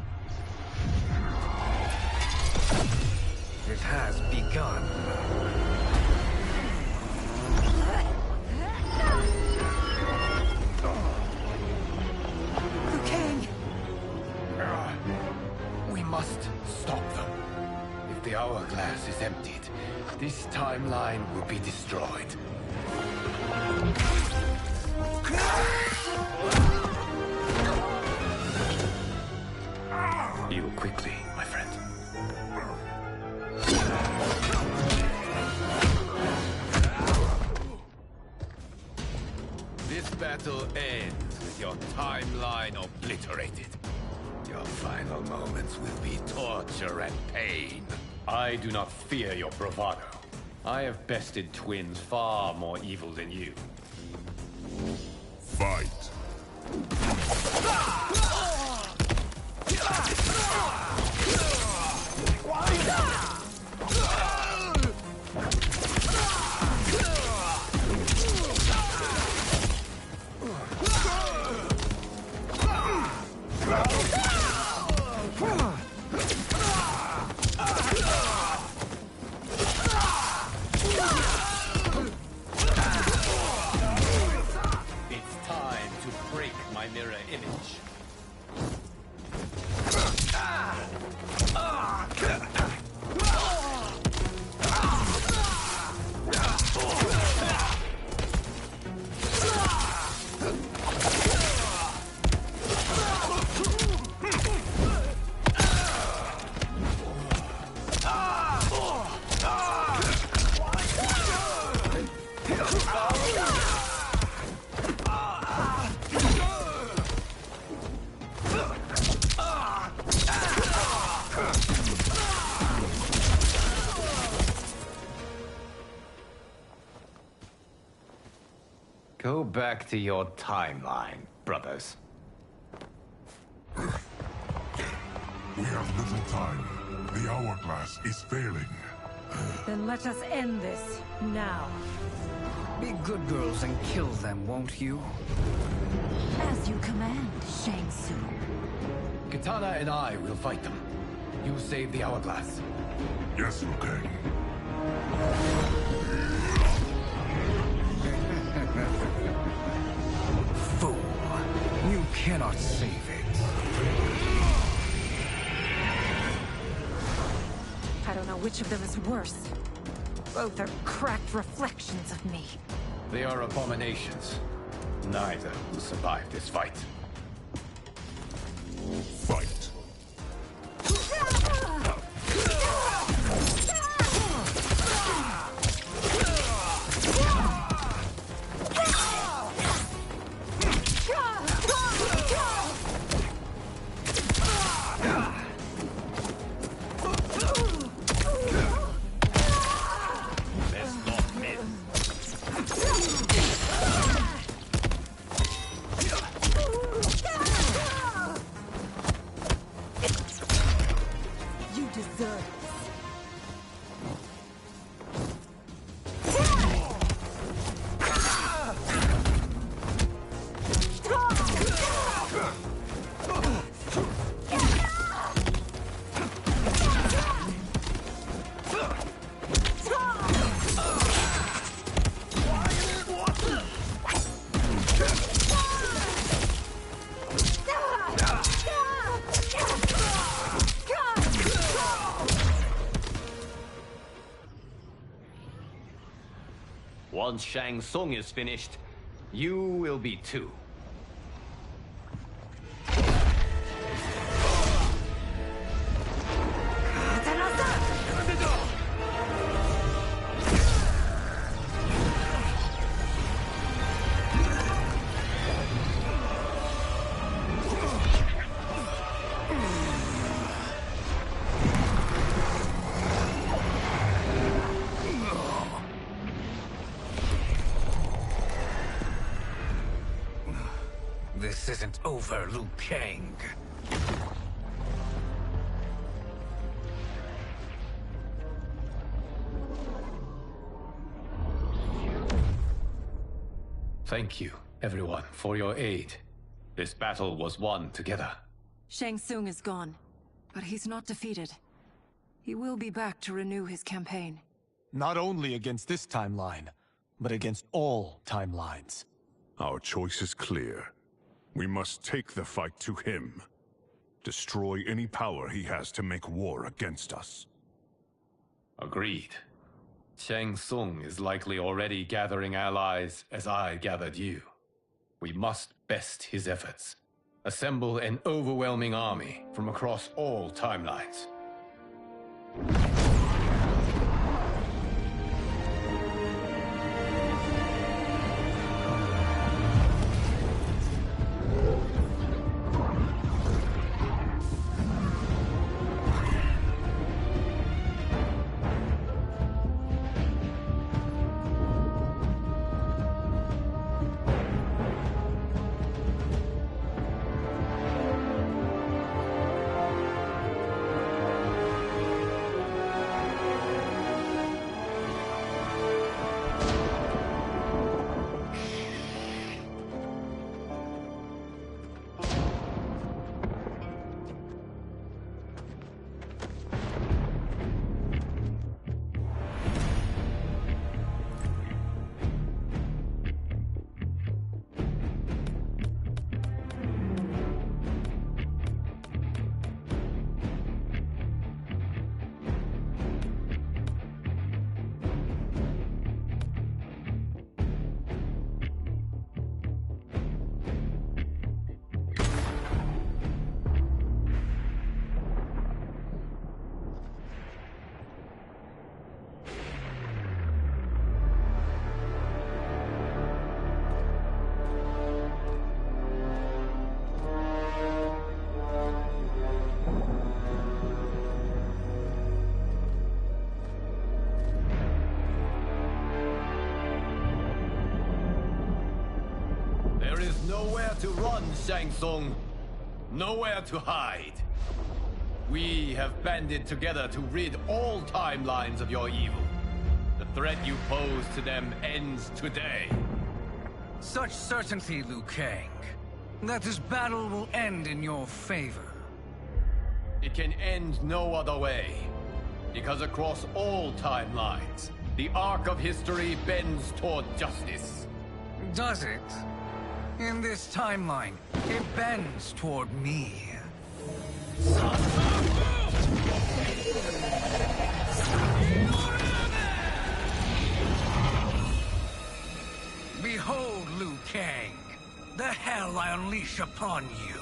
Speaker 8: It has begun.
Speaker 2: Liu Kang!
Speaker 9: We must stop them. If the hourglass is emptied, this timeline will be destroyed. Heal quickly, my friend.
Speaker 4: This battle ends with your timeline obliterated. Your final moments will be torture and pain. I do not fear your bravado. I have bested twins far more evil than you.
Speaker 6: Fight.
Speaker 4: It's time to break my mirror image.
Speaker 9: back to your timeline, brothers.
Speaker 6: We have little time. The hourglass is failing.
Speaker 20: Then let us end this, now.
Speaker 8: Be good girls and kill them, won't you?
Speaker 5: As you command, Shang Tsung.
Speaker 9: Katana and I will fight them. You save the hourglass.
Speaker 6: Yes, Liu Kang.
Speaker 8: Fool. You cannot save it.
Speaker 20: I don't know which of them is worse. Both are cracked reflections of me.
Speaker 9: They are abominations. Neither will survive this fight.
Speaker 6: Fight.
Speaker 4: Once Shang Tsung is finished, you will be too.
Speaker 8: This isn't over, Liu Kang.
Speaker 9: Thank you, everyone, for your aid. This battle was won together.
Speaker 20: Shang Tsung is gone, but he's not defeated. He will be back to renew his campaign.
Speaker 19: Not only against this timeline, but against all timelines.
Speaker 18: Our choice is clear. We must take the fight to him. Destroy any power he has to make war against us.
Speaker 4: Agreed. Shang Tsung is likely already gathering allies as I gathered you. We must best his efforts. Assemble an overwhelming army from across all timelines.
Speaker 9: to run, Shang Tsung. Nowhere to hide. We have banded together to rid all timelines of your evil. The threat you pose to them ends today.
Speaker 8: Such certainty, Liu Kang, that this battle will end in your favor.
Speaker 9: It can end no other way. Because across all timelines, the arc of history bends toward justice.
Speaker 8: Does it? In this timeline, it bends toward me. Behold, Liu Kang, the hell I unleash upon you.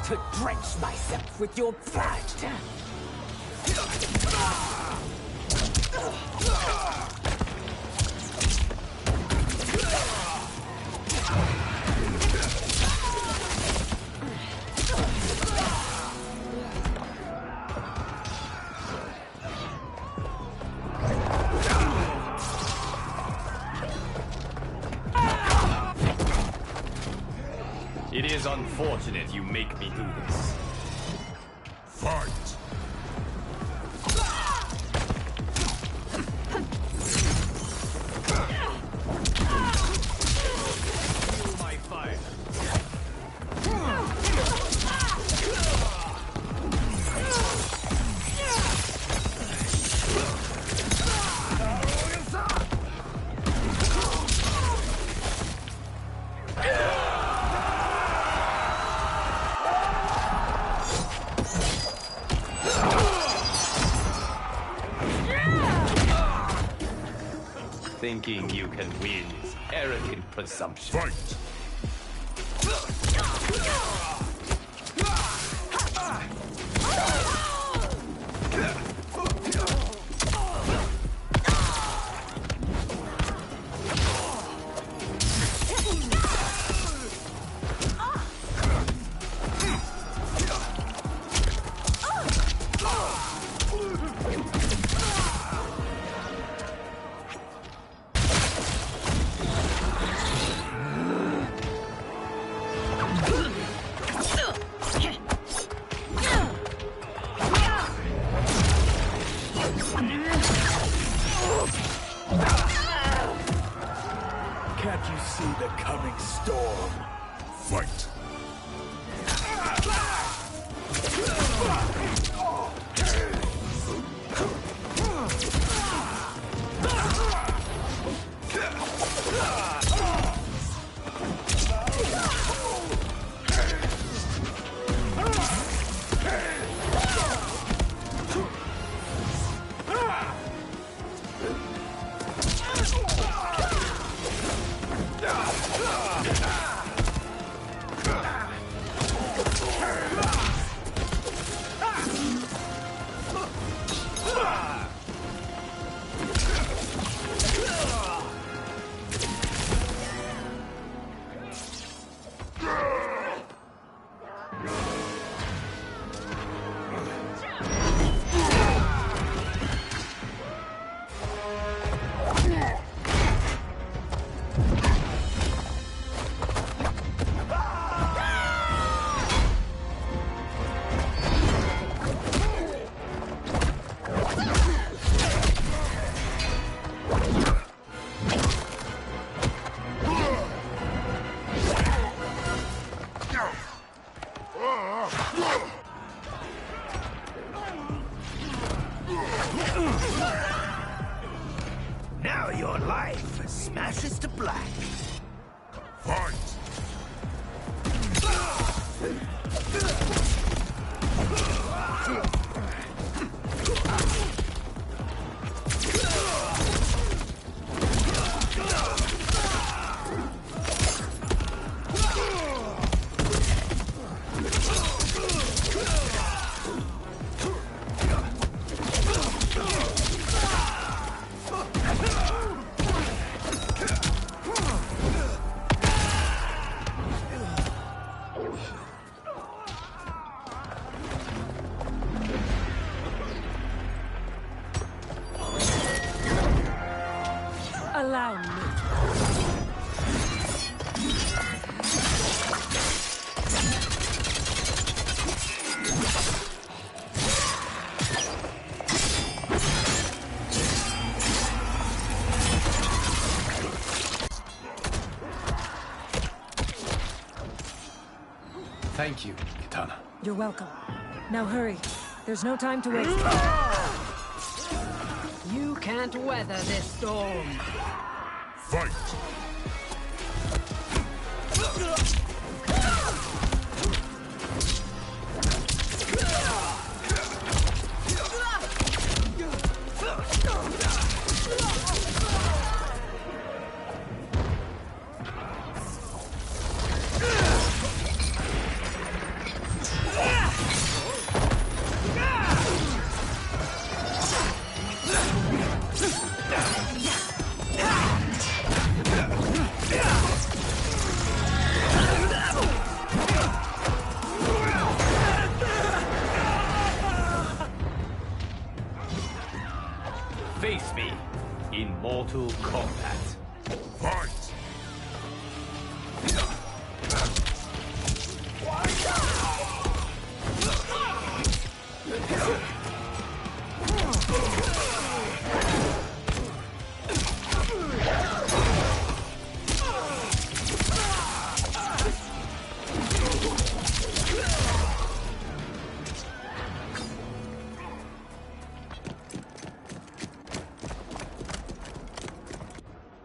Speaker 2: To drench myself with your blood.
Speaker 9: It is unfortunate you make me do this.
Speaker 6: Fight!
Speaker 9: My fire. Thinking you can win is arrogant presumption.
Speaker 6: Fight!
Speaker 16: Can't you see the coming storm?
Speaker 6: Fight!
Speaker 16: Now your life smashes to black.
Speaker 6: Fight!
Speaker 20: Allow me.
Speaker 9: Thank you, Kitana.
Speaker 20: You're welcome. Now hurry. There's no time to waste.
Speaker 11: You can't weather this storm.
Speaker 6: Fight!
Speaker 4: Face me in Mortal Kombat.
Speaker 6: Fight!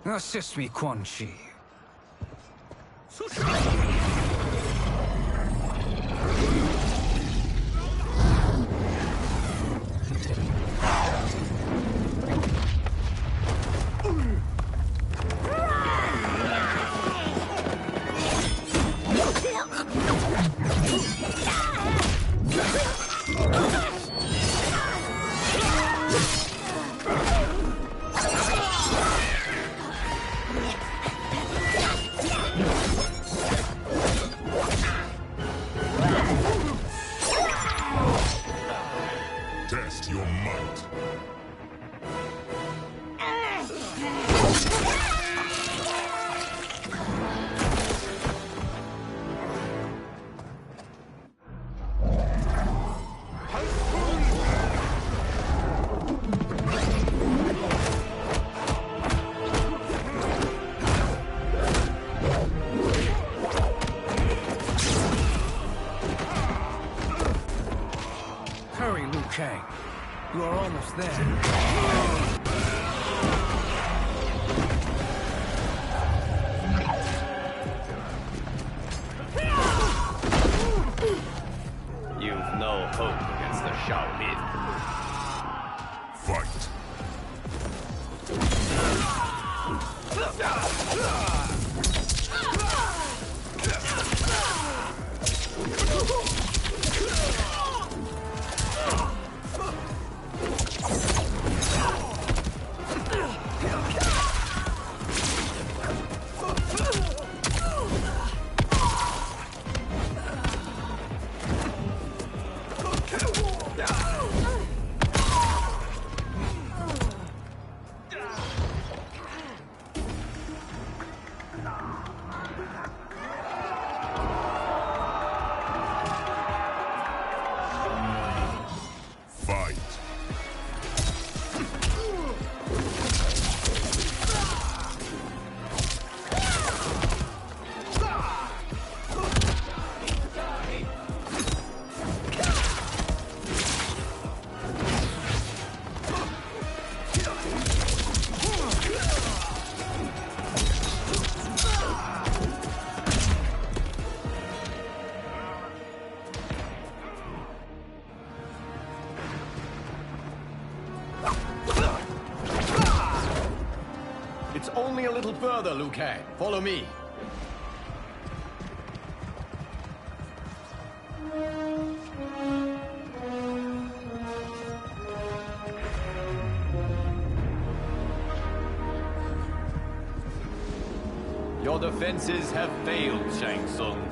Speaker 8: Assist me, Quan Chi.
Speaker 6: Test your might.
Speaker 8: Hurry, Liu Kang. You are almost there.
Speaker 9: It's only a little further, Liu Kang. Follow me. Your defenses have failed, Shang Tsung.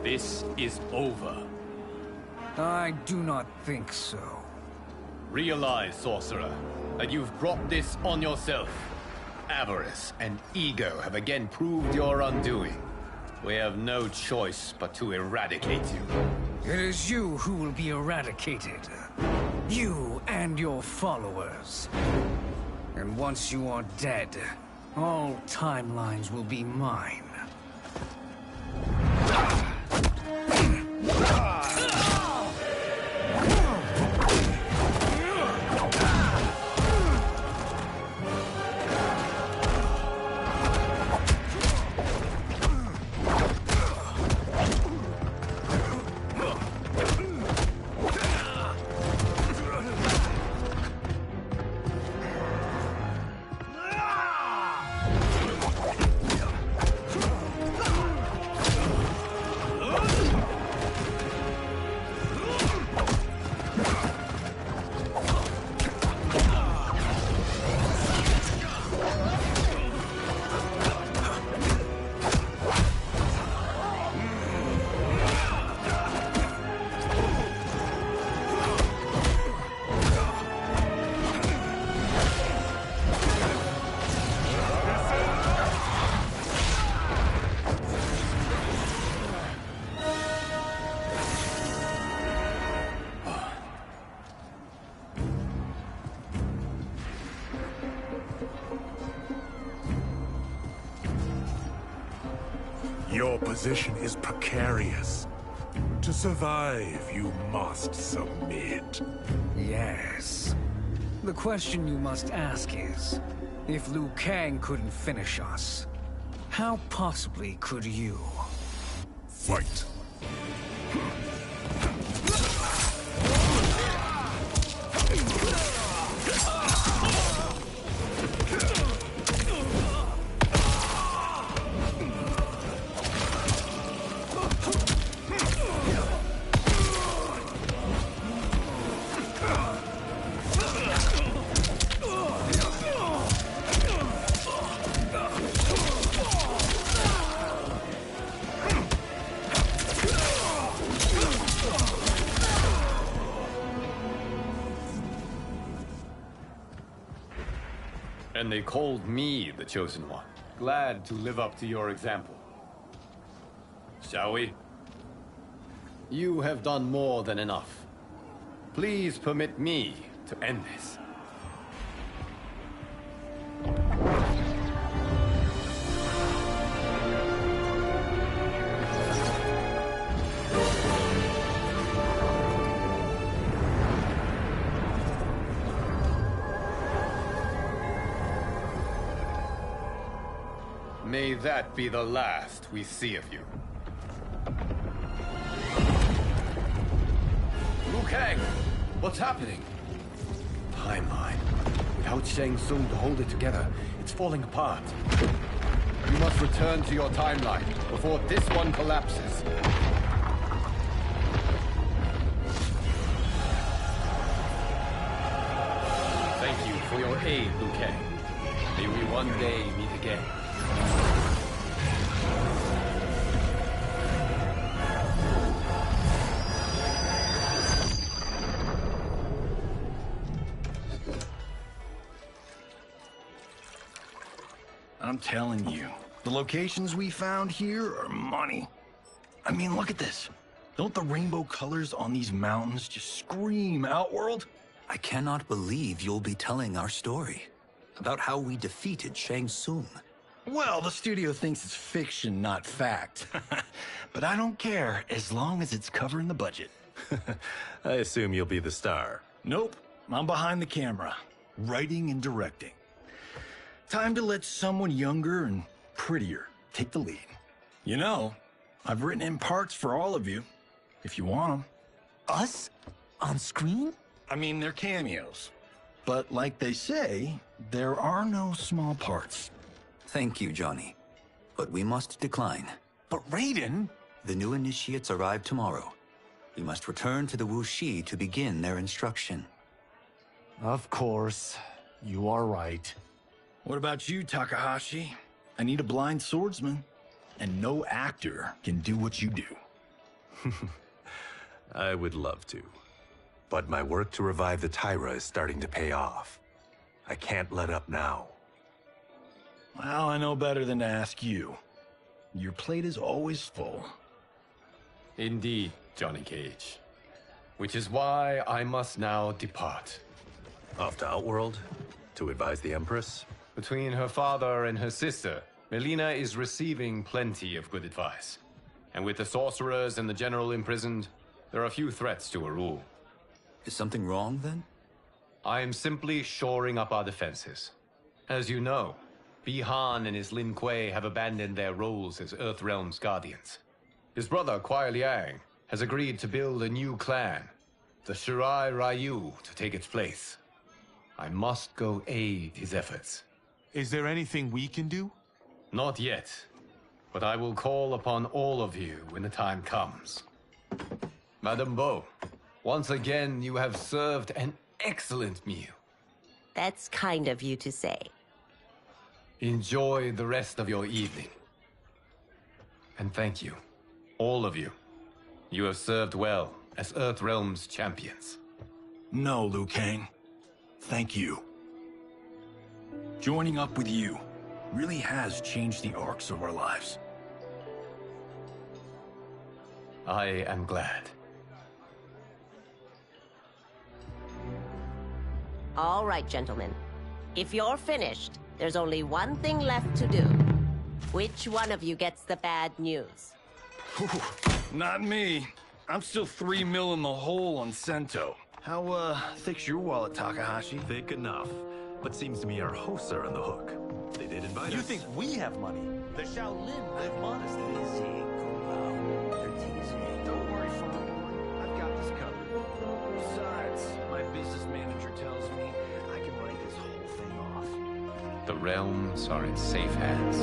Speaker 9: This is over.
Speaker 8: I do not think so.
Speaker 9: Realize, sorcerer, that you've brought this on yourself. Avarice and ego have again proved your undoing. We have no choice but to eradicate you.
Speaker 8: It is you who will be eradicated. You and your followers. And once you are dead, all timelines will be mine.
Speaker 6: Your position is precarious. To survive, you must submit.
Speaker 8: Yes. The question you must ask is, if Liu Kang couldn't finish us, how possibly could you?
Speaker 6: Fight.
Speaker 9: And they called me the Chosen One. Glad to live up to your example. Shall we? You have done more than enough. Please permit me to end this. May that be the last we see of you. Liu Kang! What's happening? Timeline. Without Shang Tsung to hold it together, it's falling apart. You must return to your timeline before this one collapses. Thank you for your aid, Liu Kang. May we one day meet again.
Speaker 16: I'm telling you, the locations we found here are money. I mean, look at this. Don't the rainbow colors on these mountains just scream Outworld?
Speaker 17: I cannot believe you'll be telling our story about how we defeated Shang Tsung.
Speaker 16: Well, the studio thinks it's fiction, not fact. But I don't care, as long as it's covering the budget.
Speaker 21: I assume you'll be the star.
Speaker 16: Nope, I'm behind the camera, writing and directing. Time to let someone younger and prettier take the lead. You know, I've written in parts for all of you, if you want them.
Speaker 14: Us? On screen?
Speaker 16: I mean, they're cameos. But like they say, there are no small parts.
Speaker 17: Thank you, Johnny. But we must decline.
Speaker 19: But Raiden...
Speaker 17: The new initiates arrive tomorrow. We must return to the Wuxi to begin their instruction.
Speaker 19: Of course. You are right.
Speaker 16: What about you, Takahashi? I need a blind swordsman. And no actor can do what you do.
Speaker 21: I would love to. But my work to revive the Tyra is starting to pay off. I can't let up now.
Speaker 16: Well, I know better than to ask you. Your plate is always full.
Speaker 4: Indeed, Johnny Cage. Which is why I must now depart.
Speaker 21: Off to Outworld? To advise the Empress?
Speaker 4: Between her father and her sister, Melina is receiving plenty of good advice. And with the sorcerers and the general imprisoned, there are few threats to her rule.
Speaker 17: Is something wrong, then?
Speaker 4: I am simply shoring up our defenses. As you know, Bi-Han and his Lin Kuei have abandoned their roles as Earthrealm's guardians. His brother, Kuai Liang, has agreed to build a new clan, the Shirai Ryu, to take its place. I must go aid his efforts.
Speaker 19: Is there anything we can do?
Speaker 4: Not yet, but I will call upon all of you when the time comes. Madame Bo, once again you have served an excellent meal.
Speaker 3: That's kind of you to say.
Speaker 4: Enjoy the rest of your evening. And thank you, all of you. You have served well as Earthrealm's champions.
Speaker 16: No, Liu Kang. Thank you. Joining up with you really has changed the arcs of our lives.
Speaker 4: I am glad.
Speaker 3: All right, gentlemen. If you're finished, there's only one thing left to do. Which one of you gets the bad news?
Speaker 16: Not me. I'm still 3 mil in the hole on Sento. How, thick's your wallet, Takahashi?
Speaker 21: Thick enough. But seems to me our hosts are on the hook. They did invite us.
Speaker 19: You think we have money? The Shaolin live modestly.
Speaker 16: Easy, Kumo. They're teasing. Don't worry, Father. I've got this covered. Besides, my business manager tells me I can write this whole thing off.
Speaker 4: The realms are in safe hands.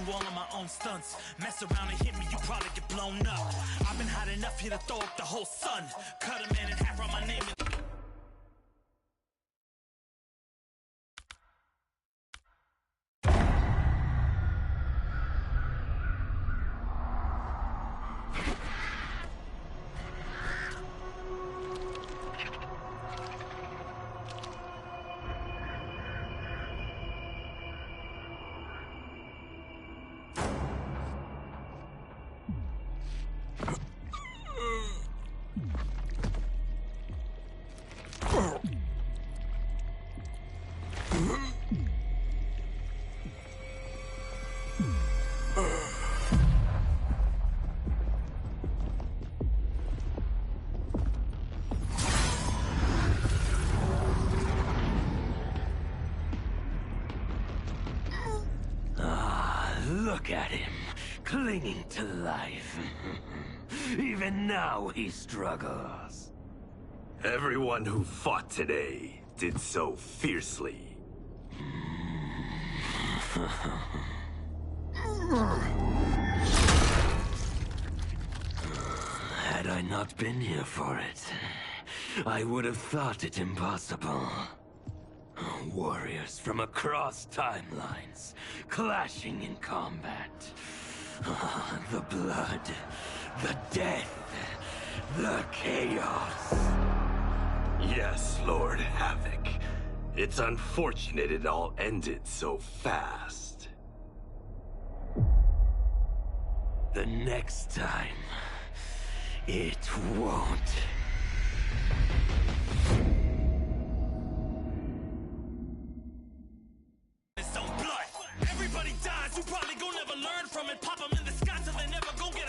Speaker 22: All of my own stunts. Mess around and hit me, you probably get blown up. I've been hot enough here to throw up the whole sun. Cut a man in half, write my name in.
Speaker 23: Look at him, clinging to life. Even now he struggles. Everyone who fought today did so fiercely. Had I not been here for it, I would have thought it impossible. Warriors from across timelines, clashing in combat. The blood, the death, the chaos. Yes, Lord Havoc. It's unfortunate it all ended so fast. The next time, it won't.
Speaker 22: Everybody dies, you probably gon' never learn from it. Pop 'em in the sky till they never gon' get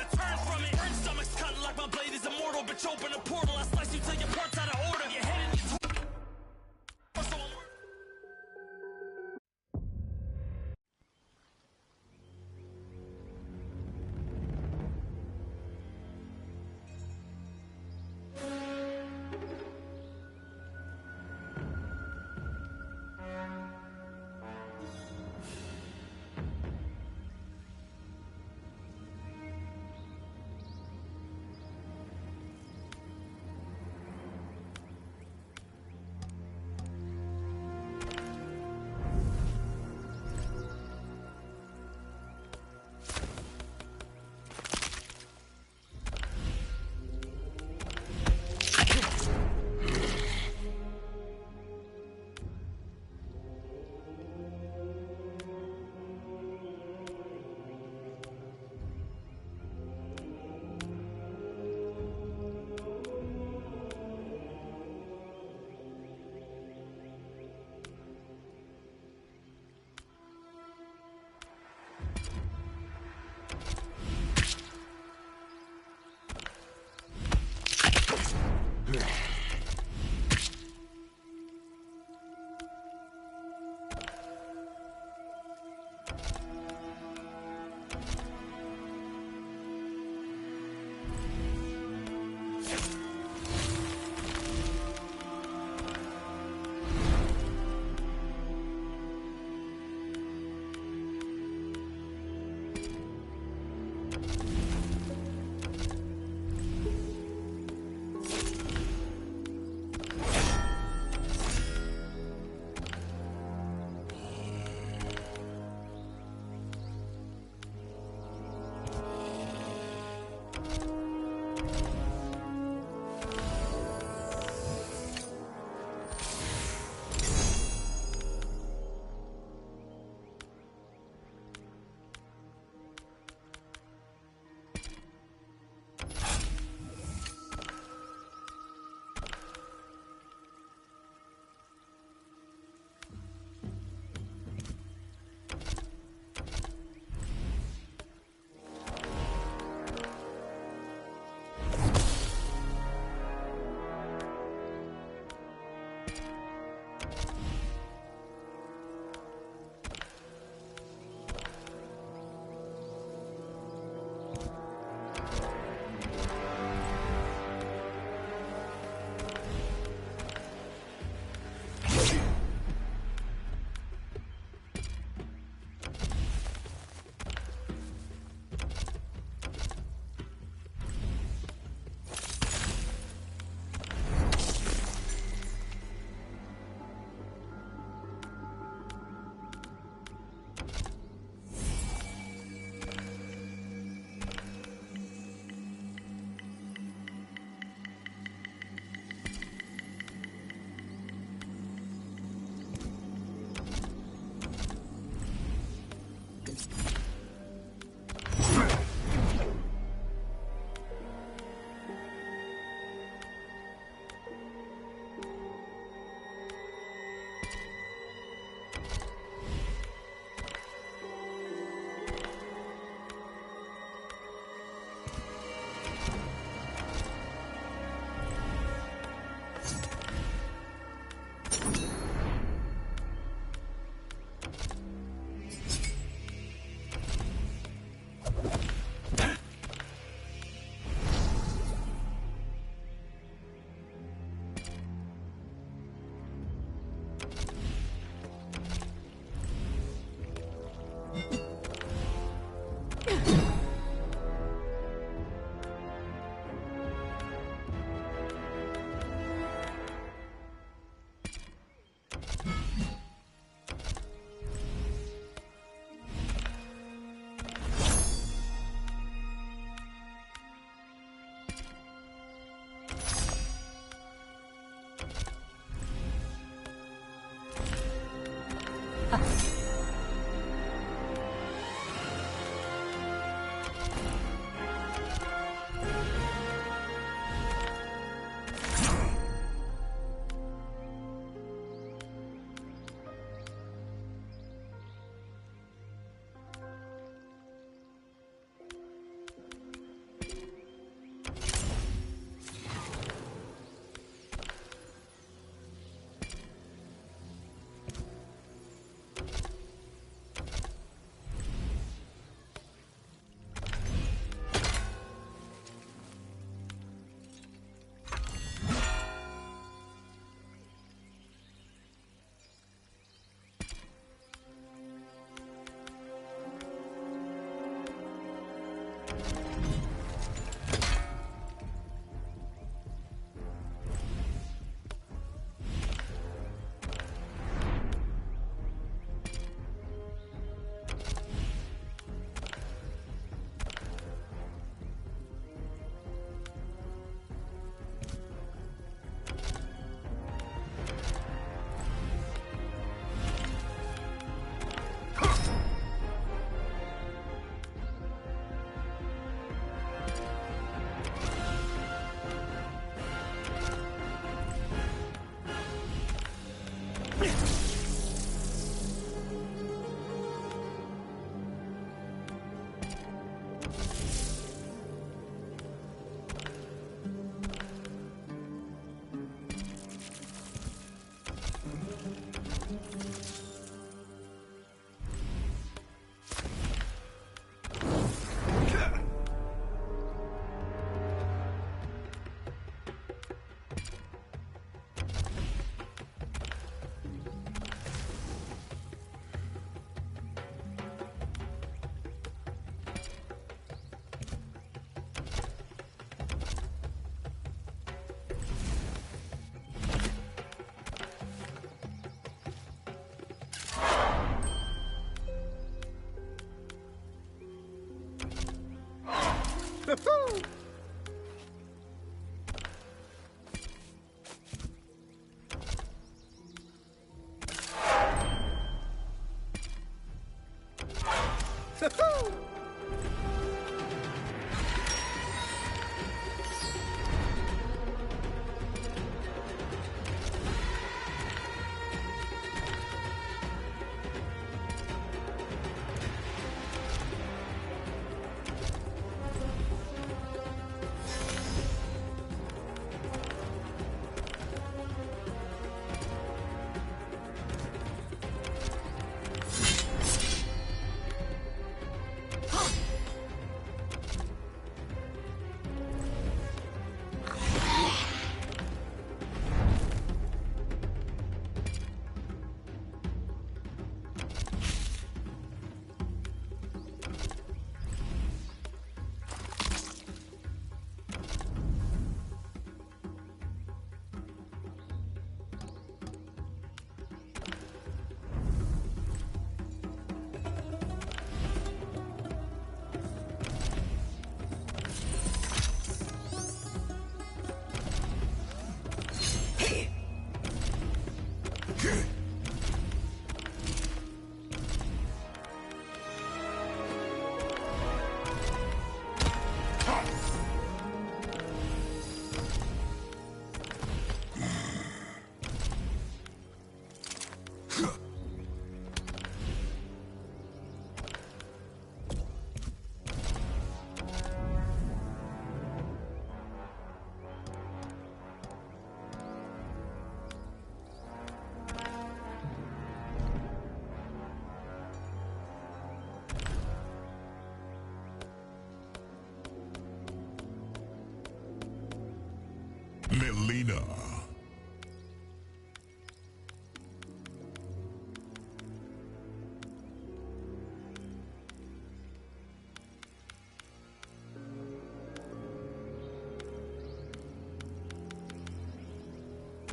Speaker 6: Melina.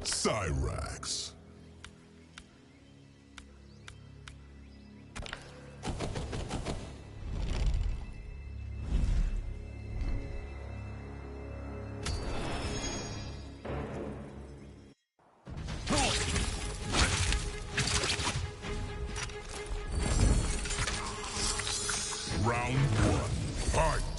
Speaker 6: Cyrax. Round one, fight!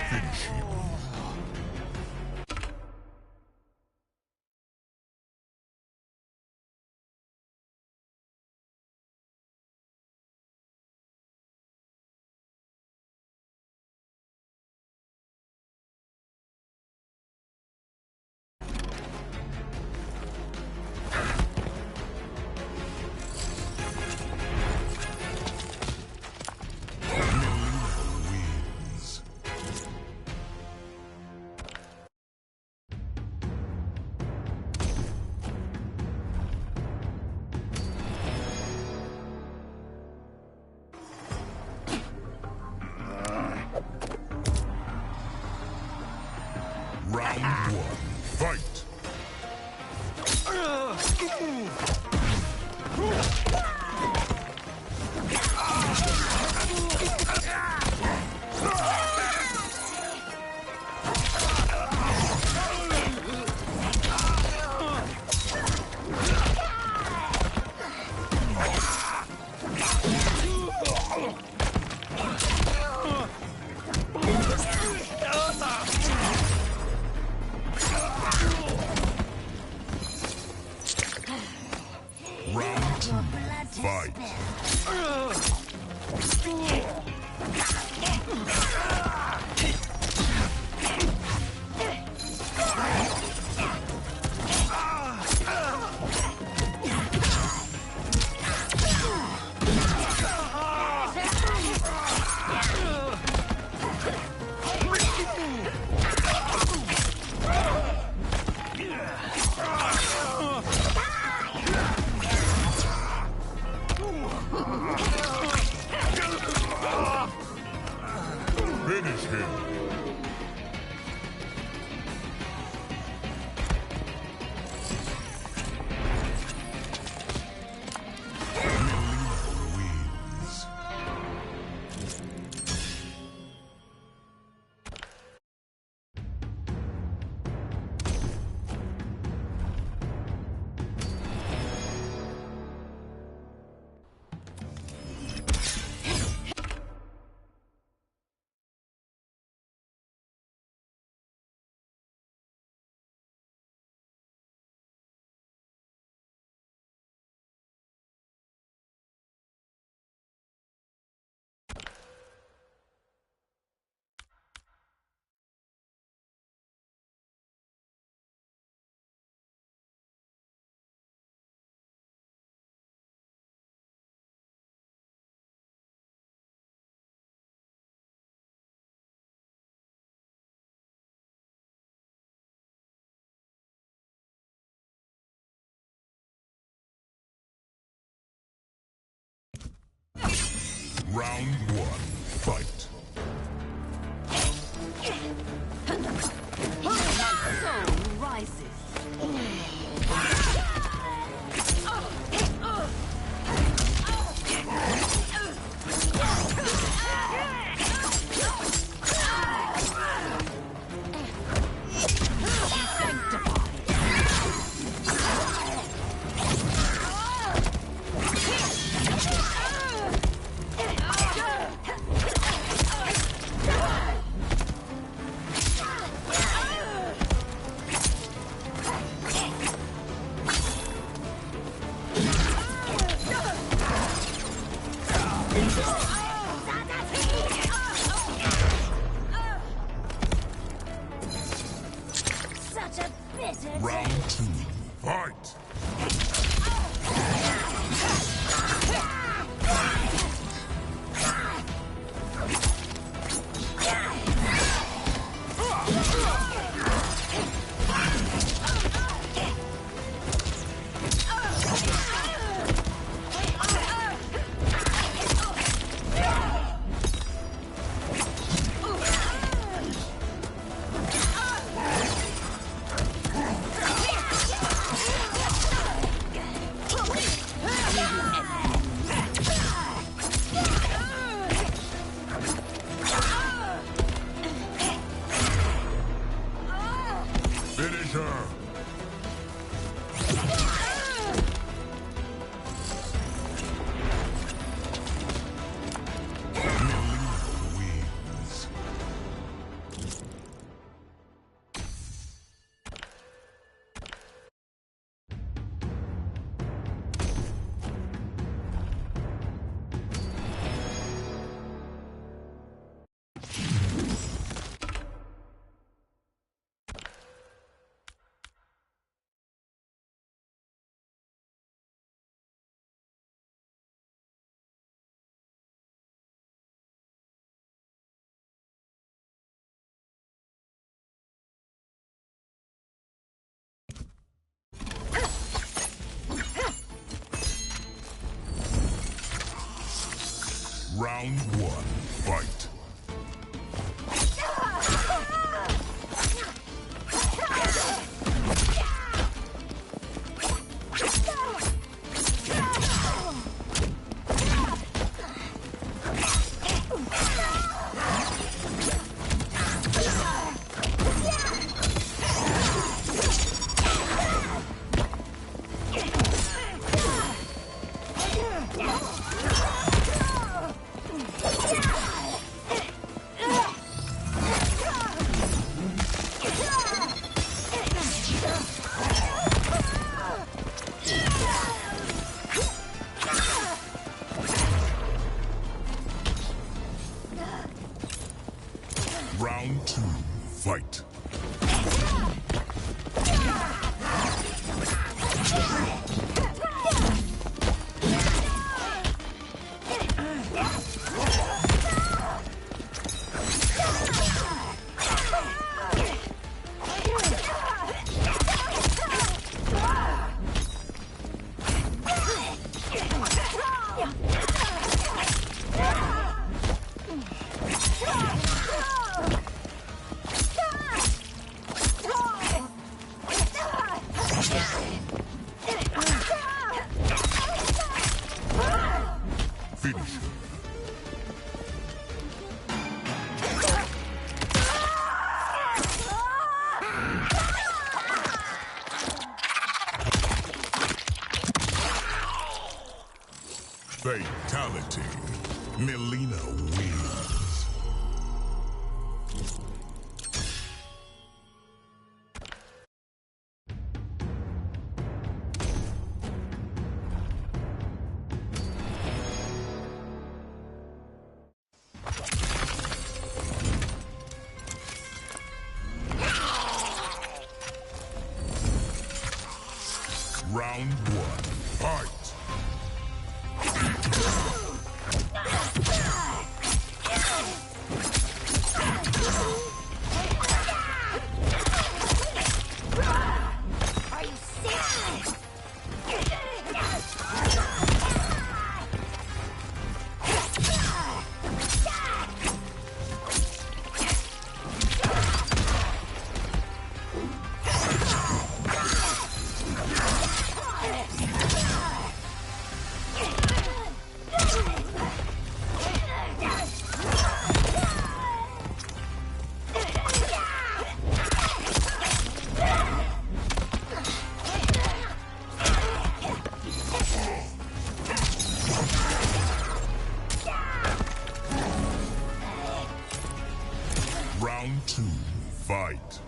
Speaker 6: Finish him. Round one, fight! Round two, fight! Finish him! Round one, fight!
Speaker 5: My soul rises. Such a bitter
Speaker 6: Round two, fight! Round one, fight. Round two, fight. Finish. Fatality. Melina wins. Round one, fight!
Speaker 5: Are you serious?
Speaker 6: Round two, fight!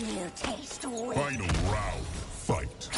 Speaker 5: You taste weak.
Speaker 6: Final round, fight!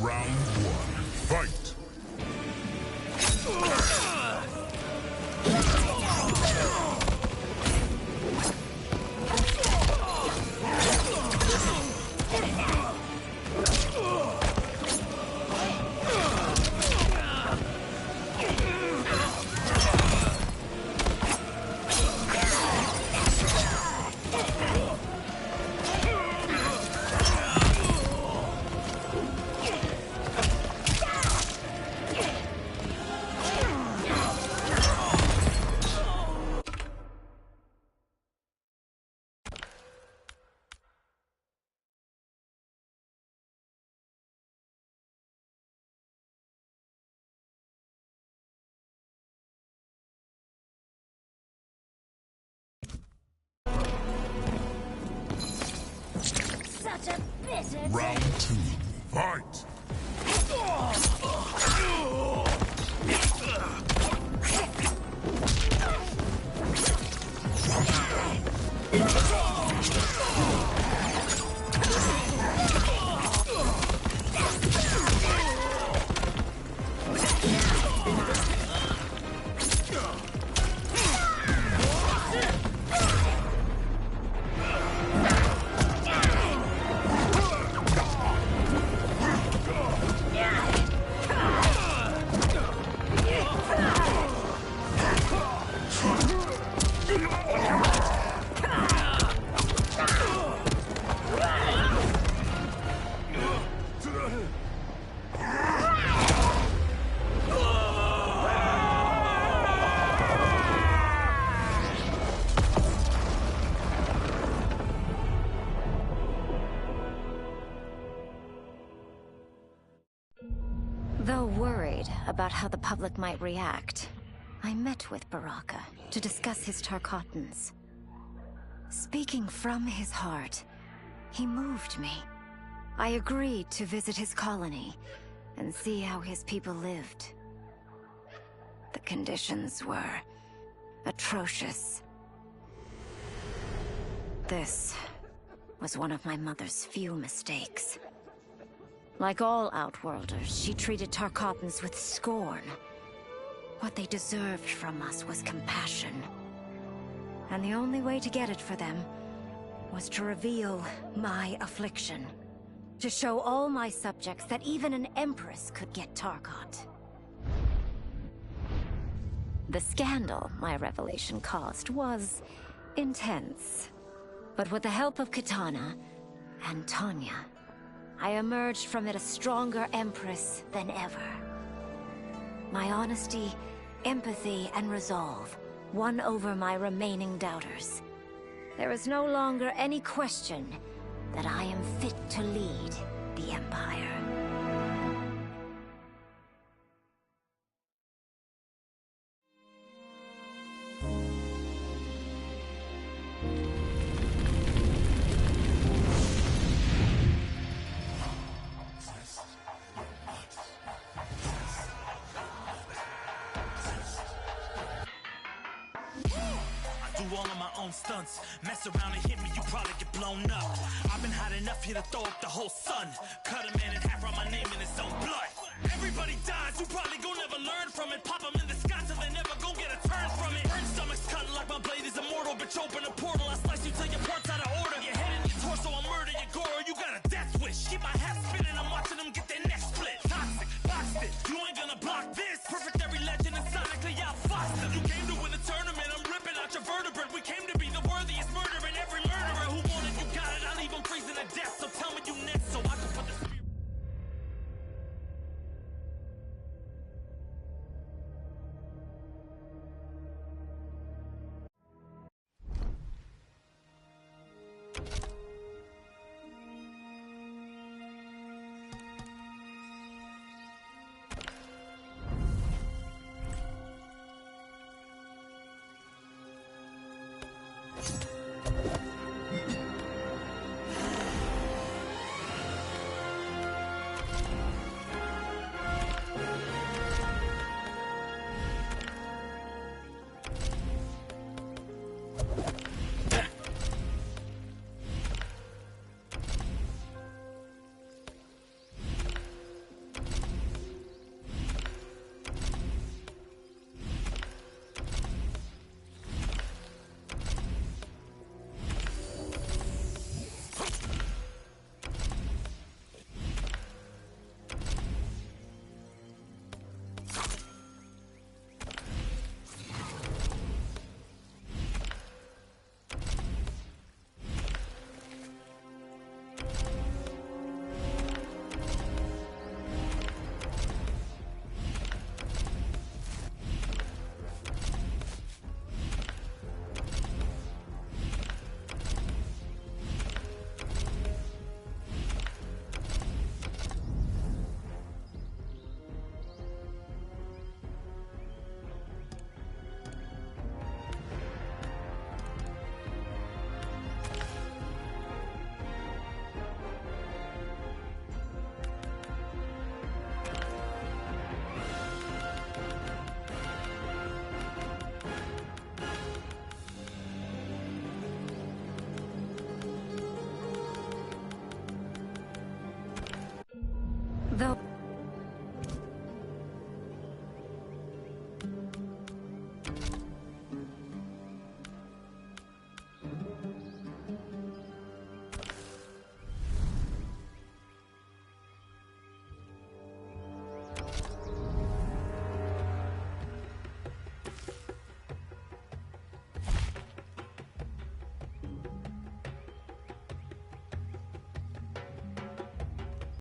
Speaker 6: Round one, fight!
Speaker 5: Such a bitter
Speaker 6: Round two, fight!
Speaker 5: Though worried about how the public might react, I met with Baraka to discuss his Tarkatans. Speaking from his heart, he moved me. I agreed to visit his colony and see how his people lived. The conditions were atrocious. This was one of my mother's few mistakes. Like all Outworlders, she treated Tarkatans with scorn. What they deserved from us was compassion. And the only way to get it for them was to reveal my affliction. To show all my subjects that even an Empress could get Tarkat. The scandal my revelation caused was intense. But with the help of Kitana and Tanya, I emerged from it a stronger Empress than ever. My honesty, empathy, and resolve won over my remaining doubters. There is no longer any question that I am fit to lead the Empire.
Speaker 22: All of my own stunts. Mess around and hit me, you probably get blown up. I've been hot enough here to throw up the whole sun. Cut a man in half, write my name in his own blood. Everybody dies, you probably gon' never learn from it. Pop them in the sky till they never gon' get a turn from it. Burn stomachs cutting like my blade is immortal. Bitch, open a portal, I slice you till your parts out of order. Your head in your torso, I murder your gore. You got a death wish. Keep my hat spinning, I'm watching them get their neck split. Toxic, boxed it, you ain't gonna block this. Perfect every legend and sonically outfoxed them. You came to win the tournament, I'm ripping out your vertebrae. We came to be the worthiest murderer, and every murderer who wanted you got it. I'll leave them freezing to death, so tell me you next so I can put the spirit.
Speaker 5: Though